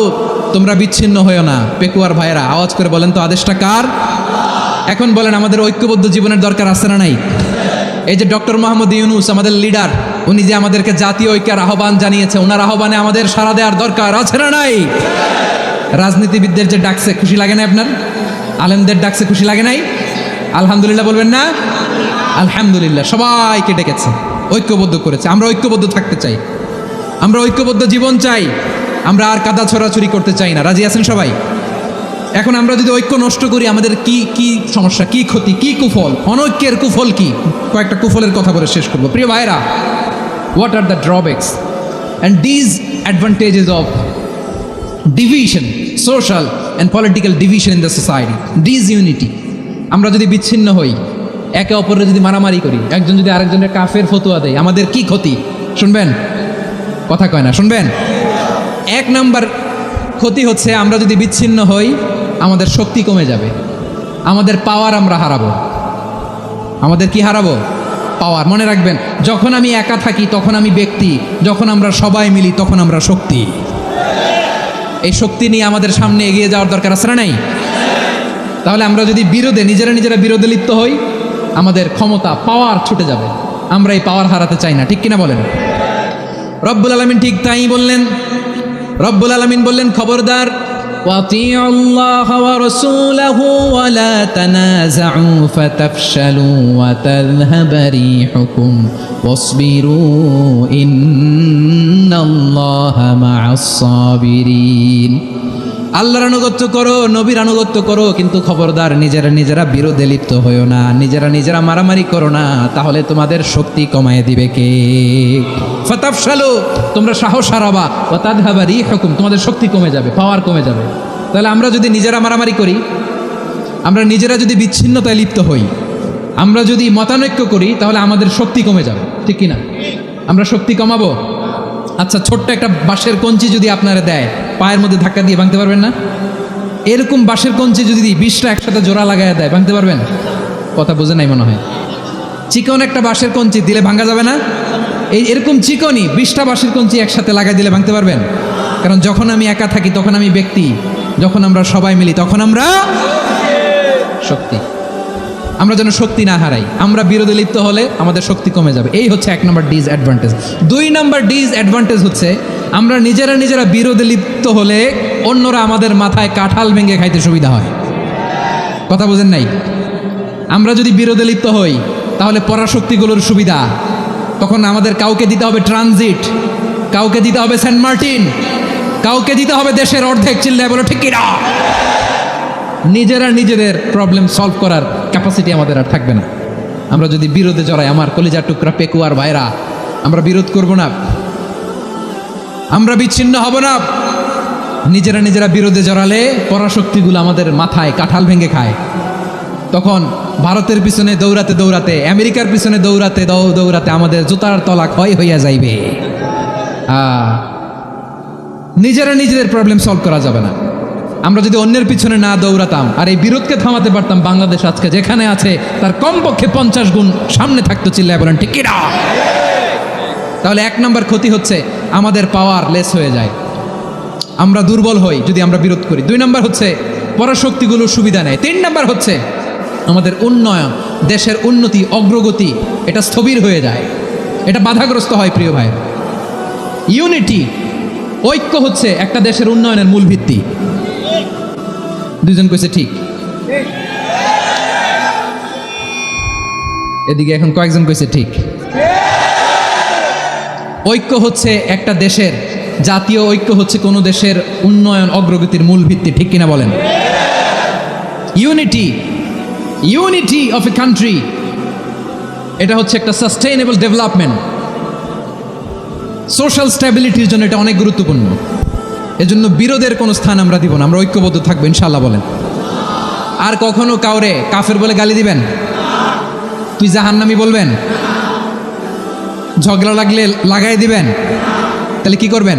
তোমরা বিচ্ছিন্ন হয়েও না। পেকুয়ার ভাইয়েরা আওয়াজ করে বলেন তো, আদেশটা কার? এখন বলেন, আমাদের ঐক্যবদ্ধ জীবনের দরকার আছে না নাই? এই যে ডক্টর মোহাম্মদ ইউনূস আমাদের লিডার, উনি যে আমাদেরকে জাতীয় ঐক্যের আহ্বান জানিয়েছে, ওনার আহ্বানে আমাদের সাড়া দেওয়ার দরকার আছে না নাই? রাজনীতিবিদদের যে ডাকছে, খুশি লাগে না আপনার? আলেমদের ডাকছে, খুশি লাগে নাই? আলহামদুলিল্লাহ বলবেন না? আলহামদুলিল্লাহ, সবাইকে ডেকেছে, ঐক্যবদ্ধ করেছে। আমরা ঐক্যবদ্ধ থাকতে চাই, আমরা ঐক্যবদ্ধ জীবন চাই, আমরা আর কাদা ছড়াছড়ি করতে চাই না। রাজি আছেন সবাই? এখন আমরা যদি ঐক্য নষ্ট করি আমাদের কি কি সমস্যা, কি ক্ষতি, কি কুফল? অনৈক্যের কুফল কি? কয়েকটা কুফলের কথা বলে শেষ করবো। প্রিয় ভাইরা, what are the drawbacks and disadvantages of division, social and political division in the society? Disunity. আমরা যদি বিচ্ছিন্ন হই, একে অপরের যদি মারামারি করি, একজন যদি আরেকজনের কাফের ফতোয়া দেয়, আমাদের কি ক্ষতি? শুনবেন? কথা কয় না, শুনবেন? এক নাম্বার ক্ষতি হচ্ছে আমরা যদি বিচ্ছিন্ন হই আমাদের শক্তি কমে যাবে, আমাদের পাওয়ার আমরা হারাবো। আমাদের কি হারাবো? পাওয়ার। মনে রাখবেন, যখন আমি একা থাকি তখন আমি ব্যক্তি, যখন আমরা সবাই মিলি তখন আমরা শক্তি। এই শক্তি নিয়ে আমাদের সামনে এগিয়ে যাওয়ার দরকার আছে না নাই? তাহলে আমরা যদি নিজেরা বিরোধে লিপ্ত হই আমাদের ক্ষমতা, পাওয়ার ছুটে যাবে। আমরা এই পাওয়ার হারাতে চাই না, ঠিক কিনা বলেন? রব্বুল আলামিন ঠিক তাই বললেন। রব্বুল আলামিন বললেন, খবরদার, ওয়াতিউ আল্লাহ ওয়া রাসূলাহু ওয়া লা তানাযাউ ফাতাফশালু ওয়া তাযহাবা রিহুকুম ওয়াসবিরু ইন্নাল্লাহা মা'আস সাবিরিন। আল্লাহর আনুগত্য করো, নবীর আনুগত্য করো, কিন্তু খবরদার নিজেরা বিরোধে লিপ্ত হইও না, নিজেরা মারামারি করো না, তাহলে তোমাদের শক্তি কমায় দিবে কে? ফাতাফশালু, তোমরা সাহস হারাবা, ওয়া তাযহাবা রিহুকুম, তোমাদের শক্তি কমে যাবে, পাওয়ার কমে যাবে। তাহলে আমরা যদি নিজেরা মারামারি করি, আমরা নিজেরা যদি বিচ্ছিন্নতায় লিপ্ত হই, আমরা যদি মতানৈক্য করি, তাহলে আমাদের শক্তি কমে যাবে, ঠিক কিনা? আমরা শক্তি কমাবো। আচ্ছা, ছোট্ট একটা বাঁশের কঞ্চি যদি আপনারা দেয়, পায়ের মধ্যে ধাক্কা দিয়ে ভাঙতে পারবেন না? এরকম বাঁশের কঞ্চি যদি 20টা একসাথে জোড়া লাগায় দেয়, ভাঙতে পারবেন? কথা বোঝে নাই মনে হয়। চিকন একটা বাঁশের কঞ্চি দিলে ভাঙা যাবে না? এরকম চিকনই 20টা বাঁশের কঞ্চি একসাথে লাগাই দিলে ভাঙতে পারবেন? কারণ যখন আমি একা থাকি তখন আমি ব্যক্তি, যখন আমরা সবাই মিলি তখন আমরা শক্তি। আমরা যেন শক্তি না হারাই। আমরা বিরোধে লিপ্ত হলে আমাদের শক্তি কমে যাবে। এই হচ্ছে 1 নম্বর ডিসঅ্যাডভান্টেজ। 2 নম্বর ডিসঅ্যাডভান্টেজ হচ্ছে আমরা নিজেরা বিরোধে লিপ্ত হলে অন্যরা আমাদের মাথায় কাঁঠাল ভেঙে খাইতে সুবিধা হয়। কথা বোঝেন নাই? আমরা যদি বিরোধে লিপ্ত হই তাহলে পরাশক্তিগুলোর সুবিধা, তখন আমাদের কাউকে দিতে হবে ট্রানজিট, কাউকে দিতে হবে সেন্ট মার্টিন, কাউকে দিতে হবে দেশের অর্ধেক। চিল্লায় বলো ঠিক কিনা? নিজেদের প্রবলেম সলভ করার ক্যাপাসিটি আমাদের আর থাকবে না। আমরা যদি বিরোধে জড়াই, আমার কলিজার টুকরা পেকুয়ার ভাইরা, আমরা বিরোধ করব না, আমরা বিচ্ছিন্ন হব না। নিজেরা বিরোধে জড়ালে পরাশক্তিগুলো আমাদের মাথায় কাঁঠাল ভেঙে খায়। তখন ভারতের পিছনে দৌড়াতে, আমেরিকার পিছনে দৌড়াতে আমাদের জুতার তলা ক্ষয় হইয়া যাইবে। নিজেদের প্রবলেম সলভ করা যাবে না। আমরা যদি অন্যের পিছনে না দৌড়াতাম আর এই বিরোধকে থামাতে পারতাম, বাংলাদেশ আজকে যেখানে আছে তার কমপক্ষে 50 গুণ সামনে থাকতো। চিল্লায় বলেন ঠিক কিনা? তাহলে 1 নম্বর ক্ষতি হচ্ছে আমাদের পাওয়ার লেস হয়ে যায়, আমরা দুর্বল হই যদি আমরা বিরোধ করি। 2 নম্বর হচ্ছে পরাশক্তিগুলো সুবিধা নেয়। 3 নম্বর হচ্ছে আমাদের উন্নয়ন, দেশের উন্নতি, অগ্রগতি, এটা স্থবির হয়ে যায়, এটা বাধাগ্রস্ত হয়। প্রিয় ভাই, ইউনিটি, ঐক্য হচ্ছে একটা দেশের উন্নয়নের মূল ভিত্তি। 2 জন কইছে ঠিক, এদিকে এখন কয়েকজন কইছে ঠিক। ঐক্য হচ্ছে একটা দেশের, জাতীয় ঐক্য হচ্ছে কোনো দেশের উন্নয়ন, অগ্রগতির মূল ভিত্তি, ঠিক কিনা বলেন? ইউনিটি অফ এ কান্ট্রি, এটা হচ্ছে একটা সাস্টেইনেবল ডেভেলপমেন্ট, সোশ্যাল স্ট্যাবিলিটির জন্য এটা অনেক গুরুত্বপূর্ণ। এজন্য বিরোধের কোনো স্থান আমরা দিব না, আমরা ঐক্যবদ্ধ থাকবো ইনশাআল্লাহ বলেন। আর কখনো কাউরে কাফের বলে গালি দিবেন? তুই জাহান্নামী বলবেন? ঝগড়া লাগলে লাগাই দিবেন? তাহলে কি করবেন?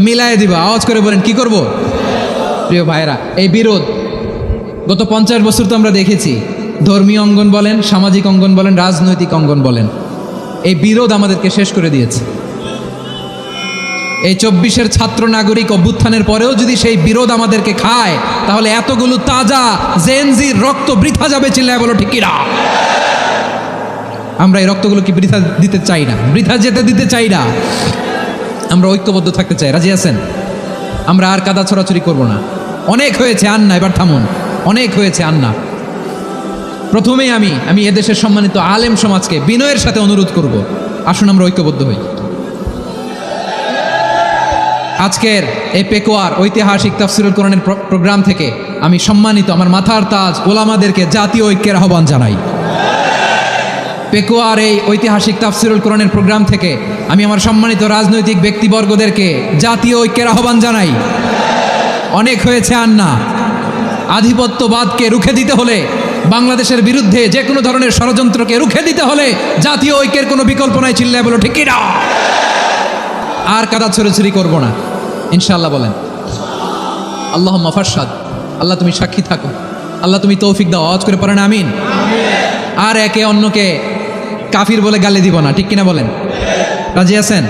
মিলায় দিব। আওয়াজ করে বলেন কি করব? প্রিয় ভাইরা, এই বিরোধ গত 50 বছর তো আমরা দেখেছি, ধর্মীয় অঙ্গন বলেন, সামাজিক অঙ্গন বলেন, রাজনৈতিক অঙ্গন বলেন, এই বিরোধ আমাদেরকে শেষ করে দিয়েছে। এই 24-এর ছাত্র নাগরিক অভ্যুত্থানের পরেও যদি সেই বিরোধ আমাদেরকে খায়, তাহলে এতগুলো তাজা জেনজির রক্ত বৃথা যাবে। চিল্লায় বলো ঠিক কিনা? আমরা এই রক্তগুলোকে বৃথা দিতে চাই না, বৃথা যেতে দিতে চাই না। আমরা ঐক্যবদ্ধ থাকতে চাই। রাজি আছেন? আমরা আর কাদা ছড়াছড়ি করব না। অনেক হয়েছে, আন্না, এবার থামুন। অনেক হয়েছে, আন্না। প্রথমেই আমি এদেশের সম্মানিত আলেম সমাজকে বিনয়ের সাথে অনুরোধ করব, আসুন আমরা ঐক্যবদ্ধ হই। আজকের এই পেকুয়ার ঐতিহাসিক তাফসিরুল কোরআনের প্রোগ্রাম থেকে আমি সম্মানিত আমার মাথার তাজ ওলামাদেরকে জাতীয় ঐক্যের আহ্বান জানাই। পেকুয়ার এই ঐতিহাসিক তাফসিরুল কোরআনের প্রোগ্রাম থেকে আমি আমার সম্মানিত রাজনৈতিক ব্যক্তিবর্গদেরকে জাতীয় ঐক্যের আহ্বান জানাই। অনেক হয়েছে আর না। আধিপত্যবাদকে রুখে দিতে হলে, বাংলাদেশের বিরুদ্ধে যে কোনো ধরনের ষড়যন্ত্রকে রুখে দিতে হলে জাতীয় ঐক্যের কোনো বিকল্প নাই। চিল্লায় বলো ঠিক না? আর কাদা ছড়াছড়ি করব না ইনশাআল্লাহ। বলেন আল্লাহুম্মা ফারশাদ। আল্লাহ তুমি সাক্ষী থাকো, আল্লাহ তুমি তৌফিক দাও। আওয়াজ করে পড়েন আমিন। আর একে অন্যকে কাফির বলে গালি দিব না, ঠিক কিনা বলেন? রাজি আছেন?